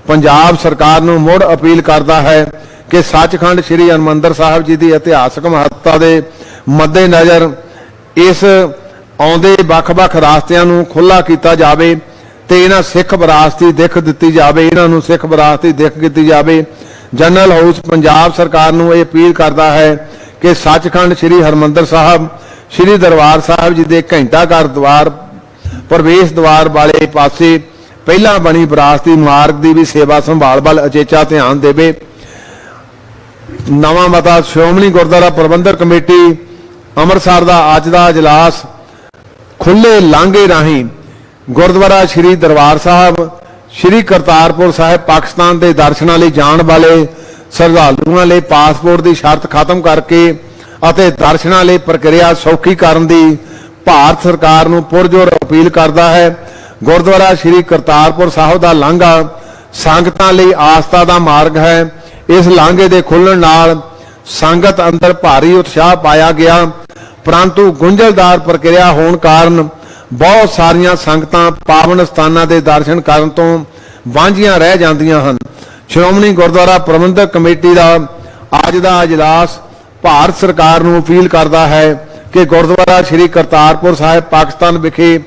ਪੰਜਾਬ ਸਰਕਾਰ ਨੂੰ ਮੁੜ ਅਪੀਲ ਕਰਦਾ ਹੈ ਕਿ ਸੱਚਖੰਡ ਸ੍ਰੀ ਹਰਿਮੰਦਰ ਸਾਹਿਬ ਜੀ ਦੀ ਇਤਿਹਾਸਕ ਮਹੱਤਤਾ ਦੇ ਮੱਦੇਨਜ਼ਰ ਇਸ ਆਉਂਦੇ ਵੱਖ-ਵੱਖ ਰਾਸਤਿਆਂ ਨੂੰ ਖੁੱਲ੍ਹਾ ਕੀਤਾ ਜਾਵੇ ਤੇ ਇਹਨਾਂ ਸਿੱਖ ਵਿਰਾਸਤ ਦੀ ਦਿੱਖ ਦਿੱਤੀ ਜਾਵੇ, ਇਹਨਾਂ ਨੂੰ ਸਿੱਖ ਵਿਰਾਸਤ ਦੀ ਦਿੱਖ ਦਿੱਤੀ ਜਾਵੇ। ਜਨਰਲ ਹਾਊਸ ਪੰਜਾਬ ਸਰਕਾਰ ਨੂੰ ਇਹ ਅਪੀਲ ਕਰਦਾ ਹੈ ਕਿ ਸੱਚਖੰਡ ਸ੍ਰੀ ਹਰਿਮੰਦਰ ਸਾਹਿਬ ਸ੍ਰੀ ਦਰਬਾਰ ਸਾਹਿਬ ਜੀ ਦੇ ਘੰਟਾ ਘਰ ਦੁਆਰ ਪ੍ਰਵੇਸ਼ ਦੁਆਰ ਵਾਲੇ ਪਾਸੇ ਪਹਿਲਾਂ ਬਣੀ ਵਿਰਾਸਤੀ ਮਾਰਗ ਦੀ ਵੀ ਸੇਵਾ ਸੰਭਾਲ ਵੱਲ ਅਚੇਚਾ ਧਿਆਨ ਦੇਵੇ। ਨਵਾਂ ਮਤਾ ਸ਼੍ਰੋਮਣੀ ਗੁਰਦੁਆਰਾ ਪ੍ਰਬੰਧਕ ਕਮੇਟੀ ਅੰਮ੍ਰਿਤਸਰ ਦਾ ਅੱਜ ਦਾ ਇਜਲਾਸ ਖੁੱਲ੍ਹੇ ਲਾਂਘੇ ਰਾਹੀਂ ਗੁਰਦੁਆਰਾ ਸ੍ਰੀ ਦਰਬਾਰ ਸਾਹਿਬ, ਸ੍ਰੀ ਕਰਤਾਰਪੁਰ ਸਾਹਿਬ ਪਾਕਿਸਤਾਨ ਦੇ ਦਰਸ਼ਨਾਂ ਲਈ ਜਾਣ ਵਾਲੇ ਸ਼ਰਧਾਲੂਆਂ ਲਈ ਪਾਸਪੋਰਟ ਦੀ ਸ਼ਰਤ ਖਤਮ ਕਰਕੇ ਅਤੇ ਦਰਸ਼ਨਾਂ ਲਈ ਪ੍ਰਕਿਰਿਆ ਸੌਖੀ ਕਰਨ ਦੀ ਭਾਰਤ ਸਰਕਾਰ ਨੂੰ ਪੁਰਜ਼ੋਰ ਅਪੀਲ ਕਰਦਾ ਹੈ। ਗੁਰਦੁਆਰਾ ਸ੍ਰੀ ਕਰਤਾਰਪੁਰ ਸਾਹਿਬ ਦਾ ਲਾਂਘਾ ਸੰਗਤਾਂ ਲਈ ਆਸਥਾ ਦਾ ਮਾਰਗ ਹੈ। ਇਸ ਲਾਂਘੇ ਦੇ ਖੁੱਲ੍ਹਣ ਨਾਲ ਸੰਗਤ ਅੰਦਰ ਭਾਰੀ ਉਤਸ਼ਾਹ ਪਾਇਆ ਗਿਆ, ਪਰੰਤੂ ਗੁੰਝਲਦਾਰ ਪ੍ਰਕਿਰਿਆ ਹੋਣ ਕਾਰਨ ਬਹੁਤ ਸਾਰੀਆਂ ਸੰਗਤਾਂ ਪਾਵਨ ਸਥਾਨਾਂ ਦੇ ਦਰਸ਼ਨ ਕਰਨ ਤੋਂ ਵਾਂਝੀਆਂ ਰਹਿ ਜਾਂਦੀਆਂ ਹਨ। ਸ਼੍ਰੋਮਣੀ ਗੁਰਦੁਆਰਾ ਪ੍ਰਬੰਧਕ ਕਮੇਟੀ ਦਾ ਅੱਜ ਦਾ ਇਜਲਾਸ ਭਾਰਤ ਸਰਕਾਰ ਨੂੰ ਅਪੀਲ ਕਰਦਾ ਹੈ ਕਿ ਗੁਰਦੁਆਰਾ ਸ੍ਰੀ ਕਰਤਾਰਪੁਰ ਸਾਹਿਬ ਪਾਕਿਸਤਾਨ ਵਿਖੇ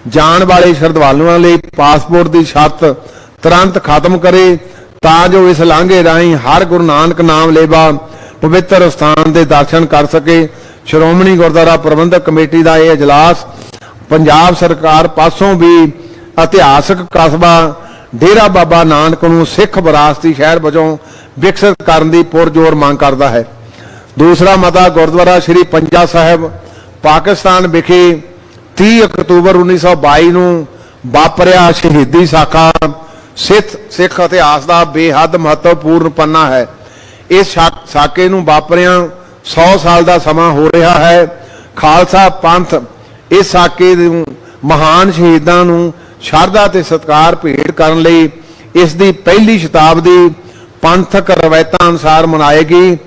ਜਾਣ ਵਾਲੇ ਸ਼ਰਧਾਲੂਆਂ ਲਈ ਪਾਸਪੋਰਟ ਦੀ ਸ਼ਰਤ ਤੁਰੰਤ ਖਤਮ ਕਰੇ, ਤਾਂ ਜੋ ਇਸ ਲਾਂਘੇ ਰਾਹੀਂ ਹਰ ਗੁਰੂ ਨਾਨਕ ਨਾਮ ਲੇਵਾ ਪਵਿੱਤਰ ਸਥਾਨ ਦੇ ਦਰਸ਼ਨ ਕਰ ਸਕੇ। ਸ਼੍ਰੋਮਣੀ ਗੁਰਦੁਆਰਾ ਪ੍ਰਬੰਧਕ ਕਮੇਟੀ ਦਾ ਇਹ ਇਜਲਾਸ ਪੰਜਾਬ ਸਰਕਾਰ ਪਾਸੋਂ ਵੀ ਇਤਿਹਾਸਕ ਕਸਬਾ ਡੇਰਾ ਬਾਬਾ ਨਾਨਕ ਨੂੰ ਸਿੱਖ ਵਿਰਾਸਤੀ ਸ਼ਹਿਰ ਵਜੋਂ ਵਿਕਸਿਤ ਕਰਨ ਦੀ ਪੁਰਜ਼ੋਰ ਮੰਗ ਕਰਦਾ ਹੈ। ਦੂਸਰਾ ਮਤਾ ਗੁਰਦੁਆਰਾ ਸ੍ਰੀ ਪੰਜਾ ਸਾਹਿਬ ਪਾਕਿਸਤਾਨ ਵਿਖੇ 30 ਅਕਤੂਬਰ 1922 ਨੂੰ ਵਾਪਰਿਆ ਸ਼ਹੀਦੀ ਸਾਕਾ ਸਿੱਖ ਇਤਿਹਾਸ ਦਾ ਬੇਹੱਦ ਮਹੱਤਵਪੂਰਨ ਪੰਨਾ ਹੈ। ਇਸ ਸਾਕੇ ਨੂੰ ਵਾਪਰਿਆਂ 100 ਸਾਲ ਦਾ ਸਮਾਂ ਹੋ ਰਿਹਾ ਹੈ। ਖਾਲਸਾ ਪੰਥ ਇਸ ਸਾਕੇ ਨੂੰ ਮਹਾਨ ਸ਼ਹੀਦਾਂ ਨੂੰ ਸ਼ਰਧਾ ਤੇ ਸਤਿਕਾਰ ਭੇਟ ਕਰਨ ਲਈ ਇਸ ਦੀ ਪਹਿਲੀ ਸ਼ਤਾਬਦੀ ਪੰਥਕ ਰਵਾਇਤਾਂ ਅਨੁਸਾਰ ਮਨਾਏਗੀ।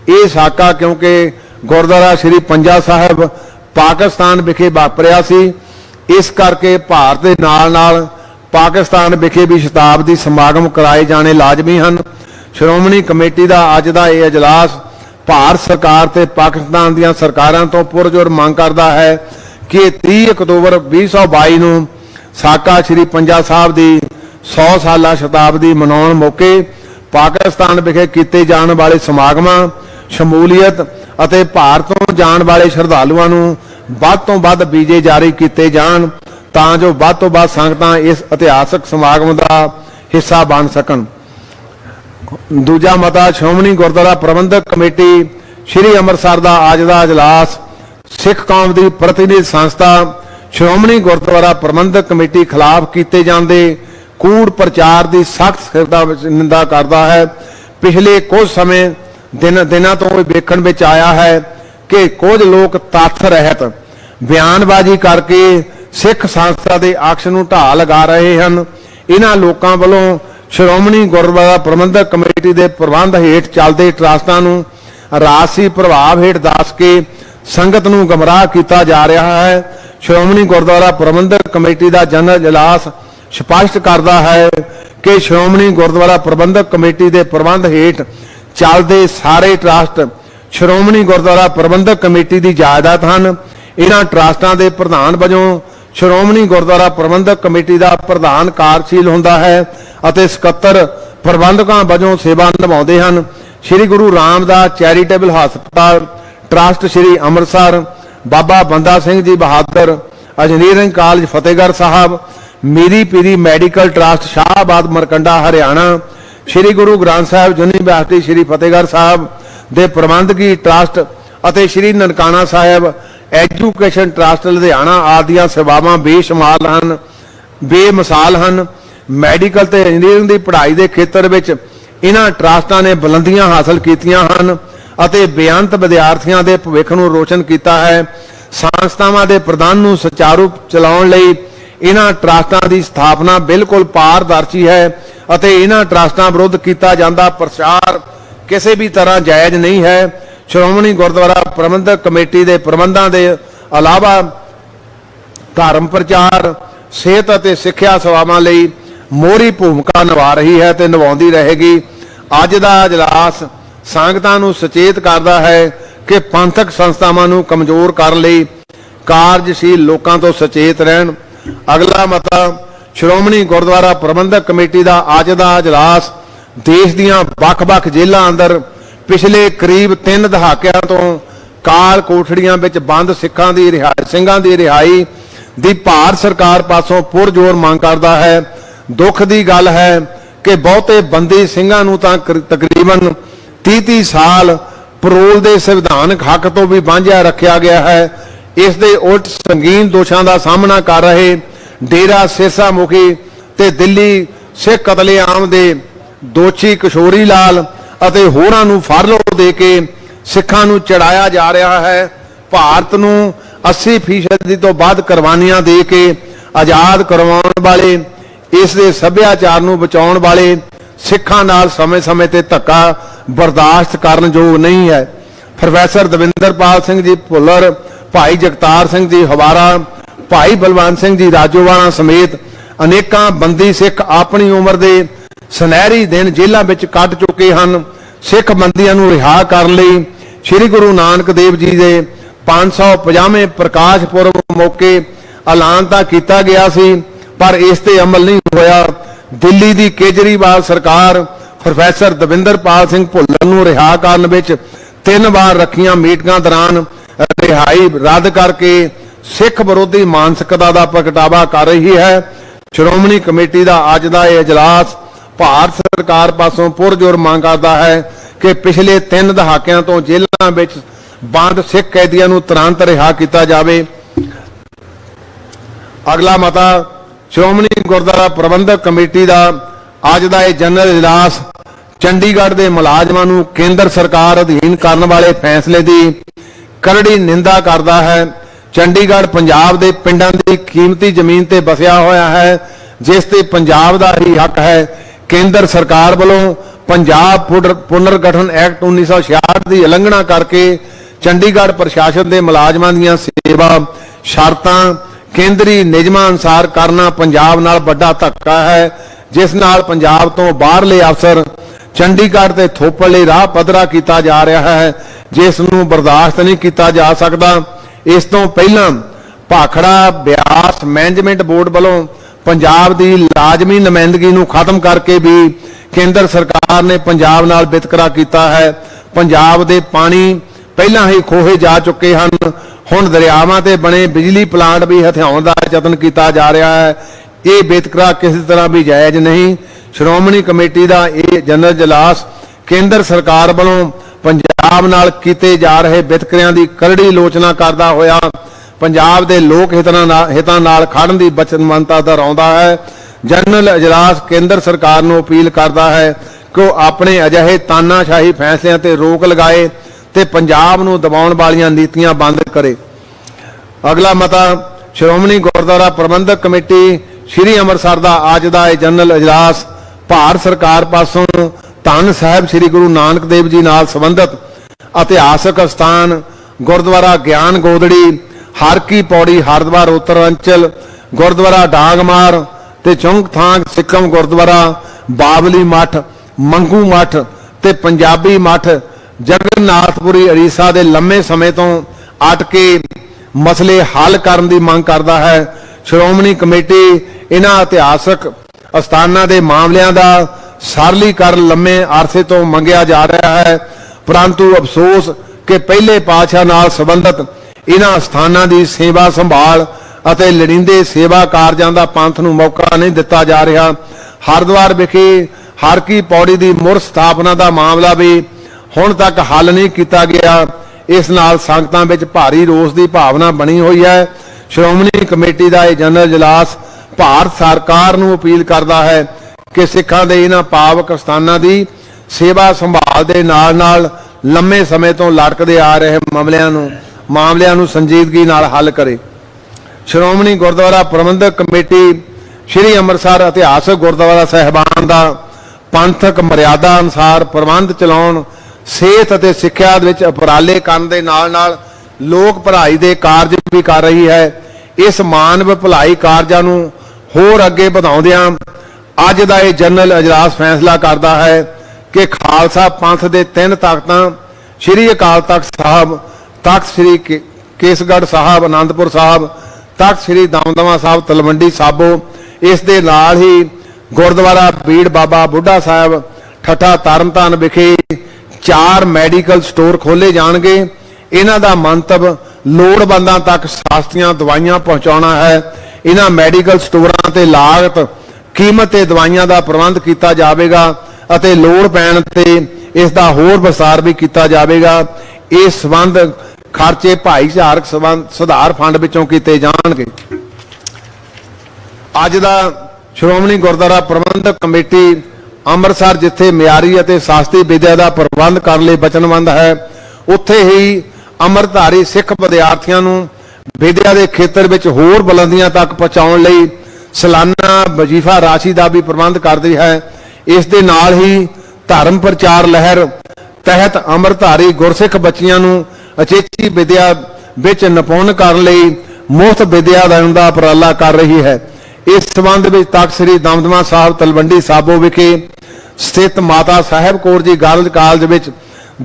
ਇਹ ਸਾਕਾ ਕਿਉਂਕਿ ਗੁਰਦੁਆਰਾ ਸ੍ਰੀ ਪੰਜਾ ਸਾਹਿਬ ਪਾਕਿਸਤਾਨ ਵਿਖੇ ਵਾਪਰਿਆ ਸੀ, ਇਸ ਕਰਕੇ ਭਾਰਤ ਦੇ ਨਾਲ ਪਾਕਿਸਤਾਨ ਵਿਖੇ ਵੀ ਸ਼ਤਾਬਦੀ ਸਮਾਗਮ ਕਰਾਏ ਜਾਣੇ ਲਾਜ਼ਮੀ ਹਨ। ਸ਼੍ਰੋਮਣੀ ਕਮੇਟੀ ਦਾ ਅੱਜ ਦਾ ਇਹ ਇਜਲਾਸ ਭਾਰਤ ਸਰਕਾਰ ਤੇ ਪਾਕਿਸਤਾਨ ਦੀਆਂ ਸਰਕਾਰਾਂ ਤੋਂ ਪੁਰਜ਼ੋਰ ਮੰਗ ਕਰਦਾ ਹੈ ਕਿ 30 ਅਕਤੂਬਰ 2022 ਨੂੰ ਸਾਕਾ ਸ੍ਰੀ ਪੰਜਾ ਸਾਹਿਬ ਦੀ 100 ਸਾਲਾ ਸ਼ਤਾਬਦੀ ਮਨਾਉਣ ਮੌਕੇ ਪਾਕਿਸਤਾਨ ਵਿਖੇ ਕੀਤੇ ਜਾਣ ਵਾਲੇ ਸਮਾਗਮਾਂ ਸ਼ਮੂਲੀਅਤ ਅਤੇ ਭਾਰਤ ਤੋਂ ਜਾਣ ਵਾਲੇ ਸ਼ਰਧਾਲੂਆਂ ਨੂੰ ਵੱਧ ਤੋਂ ਵੱਧ ਵੀਜ਼ੇ ਜਾਰੀ ਕੀਤੇ ਜਾਣ ਤਾਂ ਜੋ ਵੱਧ ਤੋਂ ਵੱਧ ਸੰਗਤਾਂ ਇਸ ਇਤਿਹਾਸਕ ਸਮਾਗਮ ਦਾ ਹਿੱਸਾ ਬਣ ਸਕਣ। ਦੂਜਾ ਮਤਾ ਸ਼੍ਰੋਮਣੀ ਗੁਰਦੁਆਰਾ ਪ੍ਰਬੰਧਕ ਕਮੇਟੀ ਸ੍ਰੀ ਅੰਮ੍ਰਿਤਸਰ ਦਾ ਅੱਜ ਦਾ ਇਜਲਾਸ ਸਿੱਖ ਕੌਮ ਦੀ ਪ੍ਰਤੀਨਿਧ ਸੰਸਥਾ ਸ਼੍ਰੋਮਣੀ ਗੁਰਦੁਆਰਾ ਪ੍ਰਬੰਧਕ ਕਮੇਟੀ ਖਿਲਾਫ ਕੀਤੇ ਜਾਂਦੇ ਕੂੜ ਪ੍ਰਚਾਰ ਦੀ ਸਖਤ ਨਿੰਦਾ ਕਰਦਾ ਹੈ। ਪਿਛਲੇ ਕੁਝ ਸਮੇਂ ਦਿਨਾਂ ਤੋਂ ਇਹ ਵੇਖਣ ਵਿੱਚ ਆਇਆ ਹੈ ਕਿ ਕੁਝ ਲੋਕ ਤੱਥ ਰਹਿਤ ਬਿਆਨਬਾਜ਼ੀ ਕਰਕੇ ਸਿੱਖ ਸੰਸਥਾ ਦੇ ਅਕਸ ਨੂੰ ਢਾਹ ਲਗਾ ਰਹੇ ਹਨ। ਇਹਨਾਂ ਲੋਕਾਂ ਵੱਲੋਂ ਸ਼੍ਰੋਮਣੀ ਗੁਰਦੁਆਰਾ ਪ੍ਰਬੰਧਕ ਕਮੇਟੀ ਦੇ ਪ੍ਰਬੰਧ ਹੇਠ ਚੱਲਦੇ ਟਰਸਟਾਂ ਨੂੰ ਰਾਜਸੀ ਪ੍ਰਭਾਵ ਹੇਠ ਦੱਸ ਕੇ ਸੰਗਤ ਨੂੰ ਗਮਰਾਹ ਕੀਤਾ ਜਾ ਰਿਹਾ ਹੈ। ਸ਼੍ਰੋਮਣੀ ਗੁਰਦੁਆਰਾ ਪ੍ਰਬੰਧਕ ਕਮੇਟੀ ਦਾ ਜਨਰਲ ਇਜਲਾਸ ਸਪਸ਼ਟ ਕਰਦਾ ਹੈ ਕਿ ਸ਼੍ਰੋਮਣੀ ਗੁਰਦੁਆਰਾ ਪ੍ਰਬੰਧਕ ਕਮੇਟੀ ਦੇ ਪ੍ਰਬੰਧ ਹੇਠ ਚੱਲਦੇ ਸਾਰੇ ਟਰਸਟ ਸ਼੍ਰੋਮਣੀ ਗੁਰਦੁਆਰਾ ਪ੍ਰਬੰਧਕ ਕਮੇਟੀ ਦੀ ਜਾਇਦਾਦ ਹਨ। ਇਹਨਾਂ ਟਰਸਟਾਂ ਦੇ ਪ੍ਰਧਾਨ ਵਜੋਂ ਸ਼੍ਰੋਮਣੀ ਗੁਰਦੁਆਰਾ ਪ੍ਰਬੰਧਕ ਕਮੇਟੀ ਦਾ ਪ੍ਰਧਾਨ ਕਾਰਜਸ਼ੀਲ ਹੁੰਦਾ ਹੈ ਅਤੇ ਸਕੱਤਰ ਪ੍ਰਬੰਧਕਾਂ ਵਜੋਂ ਸੇਵਾ ਨਿਭਾਉਂਦੇ ਹਨ। ਸ੍ਰੀ ਗੁਰੂ ਰਾਮਦਾਸ ਚੈਰੀਟੇਬਲ ਹਸਪਤਾਲ ਟਰਸਟ ਸ੍ਰੀ ਅੰਮ੍ਰਿਤਸਰ, ਬਾਬਾ ਬੰਦਾ Singh ji Bahadur engineering college Fatehgarh Sahib, Miri Piri medical trust Shahbad ਮਰਕੰਡਾ Haryana, ਸ੍ਰੀ ਗੁਰੂ ਗ੍ਰੰਥ ਸਾਹਿਬ ਯੂਨੀਵਰਸਿਟੀ ਸ੍ਰੀ ਫਤਿਹਗੜ੍ਹ ਸਾਹਿਬ ਦੇ ਪ੍ਰਬੰਧਕੀ ਟਰਸਟ ਅਤੇ ਸ੍ਰੀ ਨਨਕਾਣਾ ਸਾਹਿਬ ਐਜੂਕੇਸ਼ਨ ਟਰਸਟ ਲੁਧਿਆਣਾ ਆਦਿ ਸੇਵਾਵਾਂ ਬੇਮਿਸਾਲ ਹਨ। ਮੈਡੀਕਲ ਤੇ ਇੰਜੀਨੀਅਰਿੰਗ ਦੀ ਪੜ੍ਹਾਈ ਦੇ ਖੇਤਰ ਵਿੱਚ ਇਹਨਾਂ ਟਰਸਟਾਂ ਨੇ ਬੁਲੰਦੀਆਂ ਹਾਸਲ ਕੀਤੀਆਂ ਹਨ ਅਤੇ ਬੇਅੰਤ ਵਿਦਿਆਰਥੀਆਂ ਦੇ ਭਵਿੱਖ ਨੂੰ ਰੋਸ਼ਨ ਕੀਤਾ ਹੈ। ਸੰਸਥਾਵਾਂ ਦੇ ਪ੍ਰਬੰਧ ਨੂੰ ਸੁਚਾਰੂ ਚਲਾਉਣ ਲਈ ਇਹਨਾਂ ਟਰਸਟਾਂ ਦੀ ਸਥਾਪਨਾ ਬਿਲਕੁਲ ਪਾਰਦਰਸ਼ੀ ਹੈ ਅਤੇ ਇਹਨਾਂ ਟਰਸਟਾਂ ਵਿਰੁੱਧ ਕੀਤਾ ਜਾਂਦਾ ਪ੍ਰਚਾਰ ਕਿਸੇ ਵੀ ਤਰ੍ਹਾਂ ਜਾਇਜ਼ ਨਹੀਂ ਹੈ। ਸ਼੍ਰੋਮਣੀ ਗੁਰਦੁਆਰਾ ਪ੍ਰਬੰਧਕ ਕਮੇਟੀ ਦੇ ਪ੍ਰਬੰਧਾਂ ਦੇ ਇਲਾਵਾ ਧਰਮ ਪ੍ਰਚਾਰ, ਸਿਹਤ ਅਤੇ ਸਿੱਖਿਆ ਸੇਵਾਵਾਂ ਲਈ ਮੋਹਰੀ ਭੂਮਿਕਾ ਨਿਭਾ ਰਹੀ ਹੈ ਤੇ ਨਿਭਾਉਂਦੀ ਰਹੇਗੀ। ਅੱਜ ਦਾ ਇਜਲਾਸ ਸੰਗਤਾਂ ਨੂੰ ਸੁਚੇਤ ਕਰਦਾ ਹੈ ਕਿ ਪੰਥਕ ਸੰਸਥਾਵਾਂ ਨੂੰ ਕਮਜ਼ੋਰ ਕਰਨ ਲਈ ਕਾਰਜਸ਼ੀਲ ਲੋਕਾਂ ਤੋਂ ਸੁਚੇਤ ਰਹਿਣ। ਅਗਲਾ ਮਤਾ ਸ਼੍ਰੋਮਣੀ ਗੁਰਦੁਆਰਾ ਪ੍ਰਬੰਧਕ ਕਮੇਟੀ ਦਾ ਅੱਜ ਦਾ ਇਜਲਾਸ ਦੇਸ਼ ਦੀਆਂ ਵੱਖ-ਵੱਖ ਜੇਲ੍ਹਾਂ ਅੰਦਰ ਪਿਛਲੇ ਕਰੀਬ 3 ਦਹਾਕਿਆਂ ਤੋਂ ਕਾਲ ਕੋਠੜੀਆਂ ਵਿੱਚ ਬੰਦ ਸਿੰਘਾਂ ਦੀ ਰਿਹਾਈ ਦੀ ਭਾਰਤ ਸਰਕਾਰ ਪਾਸੋਂ ਪੁਰਜ਼ੋਰ ਮੰਗ ਕਰਦਾ ਹੈ। ਦੁੱਖ ਦੀ ਗੱਲ ਹੈ ਕਿ ਬਹੁਤੇ ਬੰਦੀ ਸਿੰਘਾਂ ਨੂੰ ਤਾਂ ਤਕਰੀਬਨ 30 ਸਾਲ ਪਰੋਲ ਦੇ ਸੰਵਿਧਾਨਕ ਹੱਕ ਤੋਂ ਵੀ ਵਾਂਝਿਆ ਰੱਖਿਆ ਗਿਆ ਹੈ। ਇਸ ਦੇ ਉਲਟ ਸੰਗੀਨ ਦੋਸ਼ਾਂ ਦਾ ਸਾਹਮਣਾ ਕਰ ਰਹੇ ਡੇਰਾ ਸਿਰਸਾ ਮੁਖੀ ਤੇ ਦਿੱਲੀ ਸਿੱਖ ਕਤਲੇਆਮ ਦੇ ਦੋਸ਼ੀ ਕਿਸ਼ੋਰੀ ਲਾਲ ਅਤੇ ਹੋਰਾਂ ਨੂੰ ਫਰਲੋਅ ਦੇ ਕੇ ਸਿੱਖਾਂ ਨੂੰ ਚੜਾਇਆ ਜਾ ਰਿਹਾ ਹੈ। ਭਾਰਤ ਨੂੰ 80% ਤੋਂ ਵੱਧ ਕੁਰਬਾਨੀਆਂ ਦੇ ਕੇ ਆਜ਼ਾਦ ਕਰਵਾਉਣ ਵਾਲੇ, ਇਸ ਦੇ ਸੱਭਿਆਚਾਰ ਨੂੰ ਬਚਾਉਣ ਵਾਲੇ ਸਿੱਖਾਂ ਨਾਲ ਸਮੇਂ-ਸਮੇਂ ਤੇ ਧੱਕਾ ਬਰਦਾਸ਼ਤ ਕਰਨ ਯੋਗ ਨਹੀਂ ਹੈ। ਪ੍ਰੋਫੈਸਰ ਦਵਿੰਦਰਪਾਲ ਸਿੰਘ ਜੀ ਭੁੱਲਰ, ਭਾਈ ਜਗਤਾਰ ਸਿੰਘ ਜੀ ਹਵਾਰਾ, ਭਾਈ ਬਲਵੰਤ ਸਿੰਘ ਜੀ ਰਾਜੋਵਾਲਾ ਸਮੇਤ ਅਨੇਕਾਂ ਬੰਦੀ ਸਿੱਖ ਆਪਣੀ ਉਮਰ ਦੇ ਸੁਨਹਿਰੀ ਦਿਨ ਜੇਲ੍ਹਾਂ ਵਿੱਚ ਕੱਟ ਚੁੱਕੇ ਹਨ। ਸਿੱਖ ਬੰਦੀਆਂ ਨੂੰ ਰਿਹਾ ਕਰਨ ਲਈ ਸ੍ਰੀ ਗੁਰੂ ਨਾਨਕ ਦੇਵ ਜੀ ਦੇ 550ਵੇਂ ਪ੍ਰਕਾਸ਼ ਪੁਰਬ ਮੌਕੇ ਐਲਾਨ ਤਾਂ ਕੀਤਾ ਗਿਆ ਸੀ, ਪਰ ਇਸ ਤੇ ਅਮਲ ਨਹੀਂ ਹੋਇਆ। ਦਿੱਲੀ ਦੀ ਕੇਜਰੀਵਾਲ ਸਰਕਾਰ ਪ੍ਰੋਫੈਸਰ ਦਵਿੰਦਰਪਾਲ ਸਿੰਘ ਭੁੱਲਰ ਨੂੰ ਰਿਹਾ ਕਰਨ ਵਿੱਚ 3 ਵਾਰ ਰੱਖੀਆਂ ਮੀਟਿੰਗਾਂ ਦੌਰਾਨ ਰਿਹਾਈ ਰੱਦ ਕਰਕੇ सिख विरोधी मानसिकता का प्रगटावा कर रही है। श्रोमणी कमेटी का अज का यह इजलास भारत सरकार पासों पुरजोर मांग करता है कि पिछले 3 दहाकिਆਂ तो जेलों में बंद सिख कैदियों को तुरंत रिहा किया जाए। अगला मता श्रोमणी गुरुद्वारा प्रबंधक कमेटी का अज का यह जनरल इजलास चंडीगढ़ के मुलाजमां नूं केंद्र सरकार अधीन करने वाले फैसले की करड़ी निंदा करता है। चंडीगढ़ पंजाब के पिंडां की कीमती जमीन ते बसिया होया है, जिस ते पंजाब का ही हक है। केंद्र सरकार वालों पंजाब पुनर्गठन एक्ट 1966 की उलंघना करके चंडीगढ़ प्रशासन के मुलाजमां दीयां सेवा शर्तां केंद्री नियमां अनुसार करना पंजाब नाल वड्डा धक्का है, जिस नाल पंजाब तो बाहरले अफसर चंडीगढ़ ते थोपण लई राह पद्धरा किया जा रहा है, जिस नूं बर्दाश्त नहीं किया जा सकता। इस तो पहला भाखड़ा ब्यास मैनेजमेंट बोर्ड वालों पंजाब की लाजमी नुमाइंदगी नूं खत्म करके भी केंद्र सरकार ने पंजाब नाल वितकरा किया है। पंजाब के पानी पहला ही खोहे जा चुके हैं, हुण दरियावां ते बने बिजली प्लांट भी हथियाउण का यतन किया जा रहा है। ये वितकरा किसी तरह भी जायज़ नहीं। श्रोमणी कमेटी का यह जनरल इजलास केंद्र सरकार वालों पंजाब नाल कीते जा रहे वितकरियां की करड़ी आलोचना करता होया पंजाब के लोक हितां नाल खड़न की वचनबद्धता दोहराउंदा है। जनरल इजलास केंद्र सरकार नूं अपील करता है कि वो अपने अजिहे तानाशाही फैसलों ते रोक लगाए ते पंजाब नूं दबाउण वालियां नीतियां बंद करे। अगला मता श्रोमणी गुरुद्वारा प्रबंधक कमेटी श्री अंमृतसर का अज का यह जनरल इजलास भारत सरकार पासों धन साहिब श्री गुरु नानक देव जी नाल संबंधित इतिहासक स्थान गुरुद्वारा ज्ञान गोदड़ी, हर की पौड़ी हरिद्वार उत्तरांचल, गुरुद्वारा डांगमार ते चौंकथांग सिक्कम गुरुद्वारा बाबली मठ, मंगू मठ ते पंजाबी मठ जगन्नाथपुरी उड़ीसा के लंबे समय तो अटके मसले हल करने की मांग करता है। श्रोमणी कमेटी इन्हां इतिहासक अस्थानां के मामलों का सरलीकरण लंबे अरसे तो मंगिया जा रहा है, परंतु अफसोस कि पहले पातशाह नाल संबंधित इन्हां स्थानां की सेवा संभाल अते लड़ींदे सेवा कारजां दा पंथ नूं मौका नहीं दिता जा रहा। हरिद्वार विखे हर की पौड़ी की मुड़ स्थापना का मामला भी हुण तक हल नहीं किया गया। इस नाल संगतां विच भारी रोस की भावना बनी हुई है। श्रोमणी कमेटी का यह जनरल इजलास भारत सरकार नूं अपील करता है कि सिखां दे इन्हां पावक स्थानां की सेवा संभाल दे नाल नाल लंबे समय तो लटकदे आ रहे मामलिਆਂ ਨੂੰ संजीदगी नाल हल करे। श्रोमणी गुरुद्वारा प्रबंधक कमेटी श्री अंमृतसर इतिहासक गुरुद्वारा साहिबान का पंथक मर्यादा अनुसार प्रबंध चलाउण, सेहत अते सिक्ख्या विच उपराले करन दे नाल नाल लोक भलाई दे कारज भी कर रही है। इस मानव भलाई कारजां नूं होर अगे वधाउंदिआं अज दा यह जनरल इजलास फैसला करता है कि खालसा पंथ के 3 तख्तां श्री अकाल तख्त साहब, तख्त श्री केसगढ़ साहब आनंदपुर साहब, तख्त श्री दमदमा साहब तलवंडी साबो, इस दे नाल ही गुरुद्वारा बीड़ बाबा बुढ़ा साहब ठट्ठा तरनताਰਨ विखे 4 मैडिकल स्टोर खोले जाएंगे। इन्हां दा मंतव लोड़वंदां तक सस्तियां दवाइयां पहुंचाना है। इन्हां मैडिकल स्टोरां ते लागत कीमत ते दवाइयां दा प्रबंध किया जाएगा अते लोड़ पैण ते इस दा होर विस्तार भी किया जाएगा। इस संबंध खर्चे भाईचारक सुधार फंड विचों किए जाणगे। अज दा श्रोमणी गुरुद्वारा प्रबंधक कमेटी ਅੰਮ੍ਰਿਤਸਰ जिथे मियारी ਅਤੇ शास्त्री विद्या का प्रबंध करने ਲਈ वचनबद्ध है, उत्थे ही ਅੰਮ੍ਰਿਤਧਾਰੀ सिख विद्यार्थियों ਨੂੰ विद्या के खेत्र में होर बुलंदियां तक पहुँचाने ਲਈ सालाना वजीफा राशि का भी प्रबंध करती है। इस दे नाल ही धर्म प्रचार लहर तहत ਅੰਮ੍ਰਿਤਧਾਰੀ गुरसिख बच्चियां ਨੂੰ अचेची विद्या विच निपुण करने ਲਈ मुफ्त विद्या देण का उपराला कर रही है। इस संबंध में तख्त श्री दमदमा साहब तलवंडी साबो विखे स्थित माता साहब कौर जी गर्ल्स कालेज में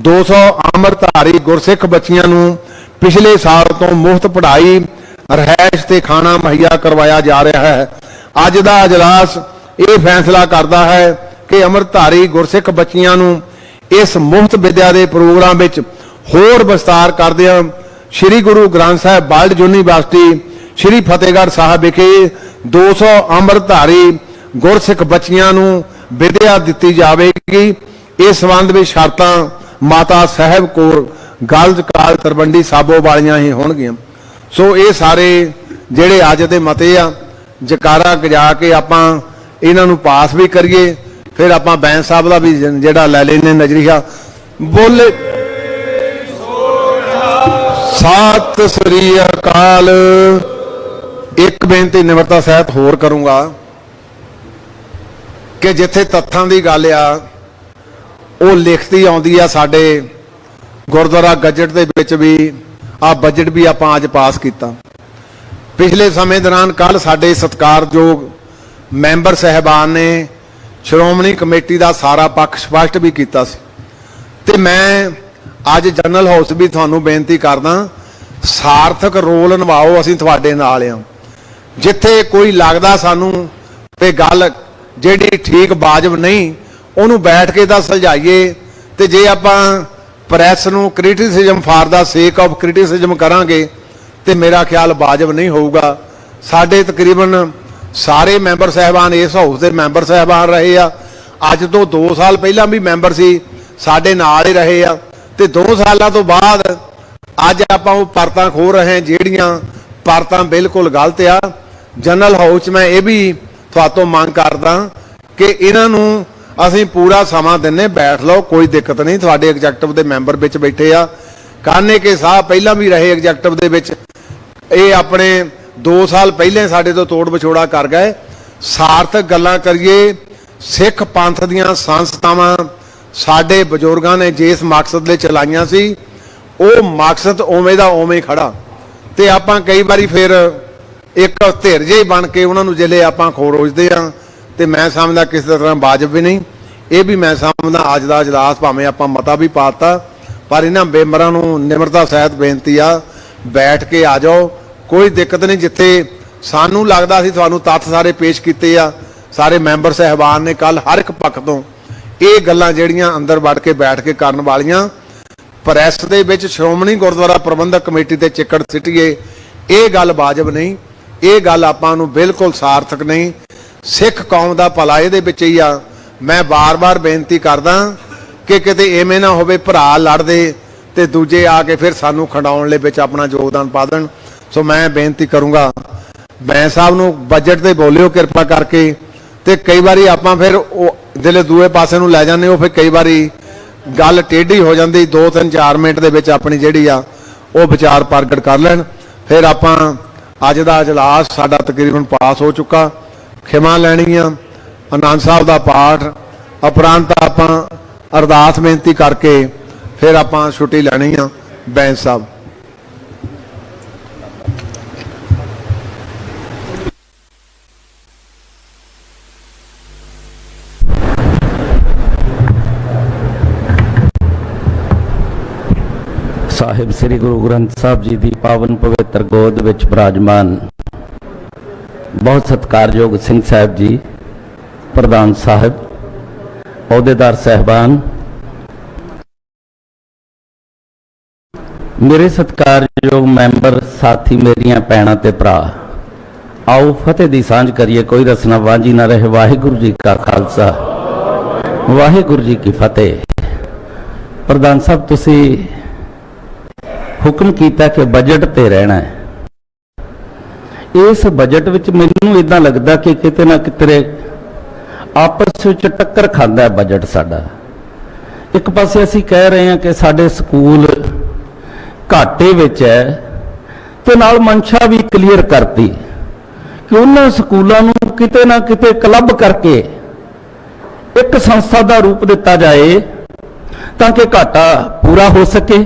200 ਅੰਮ੍ਰਿਤਧਾਰੀ गुरसिख बच्चियां ਨੂੰ पिछले साल तो मुफ्त पढ़ाई, रहायश ते खाना मुहैया करवाया जा रहा है। अज का इजलास ये फैसला करता है कि ਅੰਮ੍ਰਿਤਧਾਰੀ गुरसिख बच्चियां ਨੂੰ इस मुफ्त विद्या के प्रोग्राम में होर विस्तार करदिआं श्री गुरु ग्रंथ साहिब वर्ल्ड यूनिवर्सिटी श्री फतेहगढ़ साहब विखे 200 ਅੰਮ੍ਰਿਤਧਾਰੀ ਗੁਰਸਿੱਖ ਬੱਚੀਆਂ ਨੂੰ ਵਿਦਿਆ ਦਿੱਤੀ ਜਾਵੇਗੀ। इस संबंध में शर्तां माता साहब कोल गर्ल्स काल तरवंडी साबो वालियां ही होणगियां। सो ये सारे ਜਿਹੜੇ ਅੱਜ ਦੇ ਮਤੇ ਆ ਜਕਾਰਾ ਗਜਾ ਕੇ ਆਪਾਂ ਇਹਨਾਂ ਨੂੰ ਪਾਸ ਵੀ ਕਰੀਏ। ਫਿਰ ਆਪਾਂ ਬੈਂਸ ਸਾਹਿਬ ਦਾ ਵੀ ਜਿਹੜਾ ਲੈ ਲੈਨੇ ਨਜ਼ਰੀਆ ਬੋਲੇ। ਸਤਿ ਸ੍ਰੀ ਅਕਾਲ। ਇੱਕ ਬੇਨਤੀ ਨਿਮਰਤਾ ਸਹਿਤ ਹੋਰ ਕਰੂੰਗਾ ਕਿ ਜਿੱਥੇ ਤੱਥਾਂ ਦੀ ਗੱਲ ਆ ਉਹ ਲਿਖਤੀ ਆਉਂਦੀ ਆ ਸਾਡੇ ਗੁਰਦੁਆਰਾ ਗਜਟ ਦੇ ਵਿੱਚ ਵੀ ਆ ਬਜਟ ਵੀ ਆਪਾਂ ਅੱਜ ਪਾਸ ਕੀਤਾ। ਪਿਛਲੇ ਸਮੇਂ ਦੌਰਾਨ ਕੱਲ ਸਾਡੇ ਸਤਿਕਾਰਯੋਗ ਮੈਂਬਰ ਸਹਿਬਾਨ ਨੇ ਸ਼੍ਰੋਮਣੀ ਕਮੇਟੀ ਦਾ ਸਾਰਾ ਪੱਖ ਸਪਸ਼ਟ ਵੀ ਕੀਤਾ ਸੀ ਤੇ ਮੈਂ ਅੱਜ ਜਨਰਲ ਹਾਊਸ ਵੀ ਤੁਹਾਨੂੰ ਬੇਨਤੀ ਕਰਦਾ ਸਾਰਥਕ ਰੋਲ ਨਿਭਾਓ। ਅਸੀਂ ਤੁਹਾਡੇ ਨਾਲ ਆ। ਜਿੱਥੇ ਕੋਈ ਲੱਗਦਾ ਸਾਨੂੰ ਤੇ ਗੱਲ ਜਿਹੜੀ ਠੀਕ ਵਾਜਬ ਨਹੀਂ ਉਹਨੂੰ ਬੈਠ ਕੇ ਤਾਂ ਸੁਲਝਾਈਏ ਤੇ ਜੇ ਆਪਾਂ ਪ੍ਰੈਸ ਨੂੰ ਕ੍ਰਿਟਿਸਿਜ਼ਮ ਫਾਰ ਦਾ ਸੇਕ ਆਫ ਕ੍ਰਿਟਿਸਿਜ਼ਮ ਕਰਾਂਗੇ ਤੇ ਮੇਰਾ ਖਿਆਲ ਵਾਜਬ ਨਹੀਂ ਹੋਊਗਾ। ਸਾਡੇ ਤਕਰੀਬਨ ਸਾਰੇ ਮੈਂਬਰ ਸਾਹਿਬਾਨ ਇਸ ਹਾਊਸ ਦੇ ਮੈਂਬਰ ਸਾਹਿਬਾਨ ਰਹੇ ਆ। ਅੱਜ ਤੋਂ 2 ਸਾਲ ਪਹਿਲਾਂ ਵੀ ਮੈਂਬਰ ਸੀ ਸਾਡੇ ਨਾਲ ਹੀ ਰਹੇ ਆ ਤੇ 2 ਸਾਲਾਂ ਤੋਂ ਬਾਅਦ ਅੱਜ ਆਪਾਂ ਉਹ ਪਰਤਾਂ ਖੋਲ ਰਹੇ ਹਾਂ ਜਿਹੜੀਆਂ ਪਰਤਾਂ ਬਿਲਕੁਲ ਗਲਤ ਆ। ਜਨਰਲ ਹਾਊਸ ਮੈਂ ਇਹ ਵੀ ਤੁਹਾਤੋਂ ਮੰਗ ਕਰਦਾ ਕਿ ਇਹਨਾਂ ਨੂੰ ਅਸੀਂ ਪੂਰਾ ਸਮਾਂ ਦਿੰਨੇ ਬੈਠ ਲਓ ਕੋਈ ਦਿੱਕਤ ਨਹੀਂ। ਤੁਹਾਡੇ ਐਗਜ਼ੈਕਟਿਵ ਦੇ ਮੈਂਬਰ ਵਿੱਚ ਬੈਠੇ ਆ ਕਾਨੇ ਕੇ ਸਾਹਿਬ ਪਹਿਲਾਂ ਵੀ ਰਹੇ ਐਗਜ਼ੈਕਟਿਵ ਦੇ ਵਿੱਚ। ਇਹ ਆਪਣੇ 2 ਸਾਲ ਪਹਿਲੇ ਸਾਡੇ ਤੋਂ ਤੋੜ ਵਿਛੋੜਾ ਕਰ ਗਏ। ਸਾਰਥਕ ਗੱਲਾਂ ਕਰੀਏ। ਸਿੱਖ ਪੰਥ ਦੀਆਂ ਸੰਸਥਾਵਾਂ ਸਾਡੇ ਬਜ਼ੁਰਗਾਂ ਨੇ ਜਿਸ ਮਕਸਦ ਲਈ ਚਲਾਈਆਂ ਸੀ ਉਹ ਮਕਸਦ ਉਵੇਂ ਦਾ ਉਵੇਂ ਖੜਾ ਤੇ ਆਪਾਂ ਕਈ ਵਾਰੀ ਫਿਰ ਇੱਕ ਧਿਰ ਜਿਹੇ ਬਣ ਕੇ ਉਹਨਾਂ ਨੂੰ ਜਿਹੜੇ ਆਪਾਂ ਖੋਰੋਜਦੇ ਆ ਤੇ ਮੈਂ ਸਮਝਦਾ ਕਿਸੇ ਤਰ੍ਹਾਂ ਵਾਜਬ ਵੀ ਨਹੀਂ। ਇਹ ਵੀ ਮੈਂ ਸਮਝਦਾ ਅੱਜ ਦਾ ਇਜਲਾਸ ਭਾਵੇਂ ਆਪਾਂ ਮਤਾ ਵੀ ਪਾਤਾ ਪਰ ਇਹਨਾਂ ਮੈਂਬਰਾਂ ਨੂੰ ਨਿਮਰਤਾ ਸਹਿਤ ਬੇਨਤੀ ਆ ਬੈਠ ਕੇ ਆ ਜਾਓ ਕੋਈ ਦਿੱਕਤ ਨਹੀਂ। ਜਿੱਥੇ ਸਾਨੂੰ ਲੱਗਦਾ ਸੀ ਤੁਹਾਨੂੰ ਤੱਥ ਸਾਰੇ ਪੇਸ਼ ਕੀਤੇ ਆ ਸਾਰੇ ਮੈਂਬਰ ਸਹਿਬਾਨ ਨੇ ਕੱਲ ਹਰ ਇੱਕ ਪੱਖ ਤੋਂ ਇਹ ਗੱਲਾਂ ਜਿਹੜੀਆਂ ਅੰਦਰ ਵੜ ਕੇ ਬੈਠ ਕੇ ਕਰਨ ਵਾਲੀਆਂ ਪ੍ਰੈਸ ਦੇ ਵਿੱਚ ਸ਼੍ਰੋਮਣੀ ਗੁਰਦੁਆਰਾ ਪ੍ਰਬੰਧਕ ਕਮੇਟੀ ਤੇ ਚਿੱਕੜ ਸਿੱਟੀਏ ਇਹ ਗੱਲ ਵਾਜਬ ਨਹੀਂ। ਇਹ ਗੱਲ ਆਪਾਂ ਨੂੰ ਬਿਲਕੁਲ ਸਾਰਥਕ ਨਹੀਂ। ਸਿੱਖ ਕੌਮ ਦਾ ਭਲਾ ਇਹਦੇ ਵਿੱਚ ਹੀ ਆ। ਮੈਂ ਬਾਰ-ਬਾਰ ਬੇਨਤੀ ਕਰਦਾ ਕਿ ਕਿਤੇ ਐਵੇਂ ਨਾ ਹੋਵੇ ਭਰਾ ਲੜਦੇ ਤੇ ਦੂਜੇ ਆ ਕੇ ਫਿਰ ਸਾਨੂੰ ਖੰਡਾਉਣ ਲਈ ਵਿੱਚ ਆਪਣਾ ਯੋਗਦਾਨ ਪਾ ਦੇਣ। ਸੋ ਮੈਂ ਬੇਨਤੀ ਕਰੂੰਗਾ ਮੈਂ ਸਾਹਿਬ ਨੂੰ ਬਜਟ ਤੇ ਬੋਲਿਓ ਕਿਰਪਾ ਕਰਕੇ ਤੇ ਕਈ ਵਾਰੀ ਆਪਾਂ ਫਿਰ ਉਹ ਜਿਹੜੇ ਦੂਏ ਪਾਸੇ ਨੂੰ ਲੈ ਜਾਂਦੇ ਉਹ ਫਿਰ ਕਈ ਵਾਰੀ ਗੱਲ ਟੇਢੀ ਹੋ ਜਾਂਦੀ। 2-3-4 ਮਿੰਟ ਦੇ ਵਿੱਚ ਆਪਣੀ ਜਿਹੜੀ ਆ ਉਹ ਵਿਚਾਰ ਪ੍ਰਗਟ ਕਰ ਲੈਣ। ਫਿਰ ਆਪਾਂ ਅੱਜ ਦਾ ਇਜਲਾਸ ਸਾਡਾ ਤਕਰੀਬਨ ਪਾਸ ਹੋ ਚੁੱਕਾ। ਖਿਮਾ ਲੈਣੀ ਆ ਆਨੰਦ ਸਾਹਿਬ ਦਾ ਪਾਠ ਉਪਰੰਤ ਆਪਾਂ ਅਰਦਾਸ ਬੇਨਤੀ ਕਰਕੇ ਫਿਰ ਆਪਾਂ ਛੁੱਟੀ ਲੈਣੀ ਆ। ਬੈਂਸ ਸਾਹਿਬ ਸਾਹਿਬ ਸ੍ਰੀ ਗੁਰੂ ਗ੍ਰੰਥ ਸਾਹਿਬ ਜੀ ਦੀ ਪਾਵਨ ਪਵਿੱਤਰ ਗੋਦ ਵਿੱਚ ਬਿਰਾਜਮਾਨ ਬਹੁਤ ਸਤਿਕਾਰਯੋਗ ਸਿੰਘ ਸਾਹਿਬ ਜੀ ਪ੍ਰਧਾਨ ਸਾਹਿਬ ਅਹੁਦੇਦਾਰ ਸਾਹਿਬਾਨ ਮੇਰੇ ਸਤਿਕਾਰਯੋਗ ਮੈਂਬਰ ਸਾਥੀ ਮੇਰੀਆਂ ਭੈਣਾਂ ਤੇ ਭਰਾ ਆਓ ਫਤਿਹ ਦੀ ਸਾਂਝ ਕਰੀਏ ਕੋਈ ਰਸਨਾ ਵਾਂਝੀ ਨਾ ਰਹੇ। ਵਾਹਿਗੁਰੂ ਜੀ ਕਾ ਖਾਲਸਾ ਵਾਹਿਗੁਰੂ ਜੀ ਕੀ ਫਤਿਹ। ਪ੍ਰਧਾਨ ਸਾਹਿਬ ਤੁਸੀਂ ਹੁਕਮ ਕੀਤਾ ਕਿ ਬਜਟ ਤੇ ਰਹਿਣਾ ਹੈ। ਇਸ ਬਜਟ ਵਿੱਚ ਮੈਨੂੰ ਇਦਾਂ ਲੱਗਦਾ ਕਿ ਕਿਤੇ ਨਾ ਕਿਤੇ ਆਪਸ ਵਿੱਚ ਟੱਕਰ ਖਾਂਦਾ ਹੈ ਬਜਟ ਸਾਡਾ। ਇੱਕ ਪਾਸੇ ਅਸੀਂ ਕਹਿ ਰਹੇ ਹਾਂ ਕਿ ਸਾਡੇ ਸਕੂਲ ਘਾਟੇ ਵਿੱਚ ਹੈ ਤੇ ਨਾਲ ਮਨਸ਼ਾ ਵੀ ਕਲੀਅਰ ਕਰਤੀ ਕਿ ਉਹਨਾਂ ਸਕੂਲਾਂ ਨੂੰ ਕਿਤੇ ਨਾ ਕਿਤੇ ਕਲੱਬ ਕਰਕੇ ਇੱਕ ਸੰਸਥਾ ਦਾ ਰੂਪ ਦਿੱਤਾ ਜਾਏ ਤਾਂ ਕਿ ਘਾਟਾ ਪੂਰਾ ਹੋ ਸਕੇ।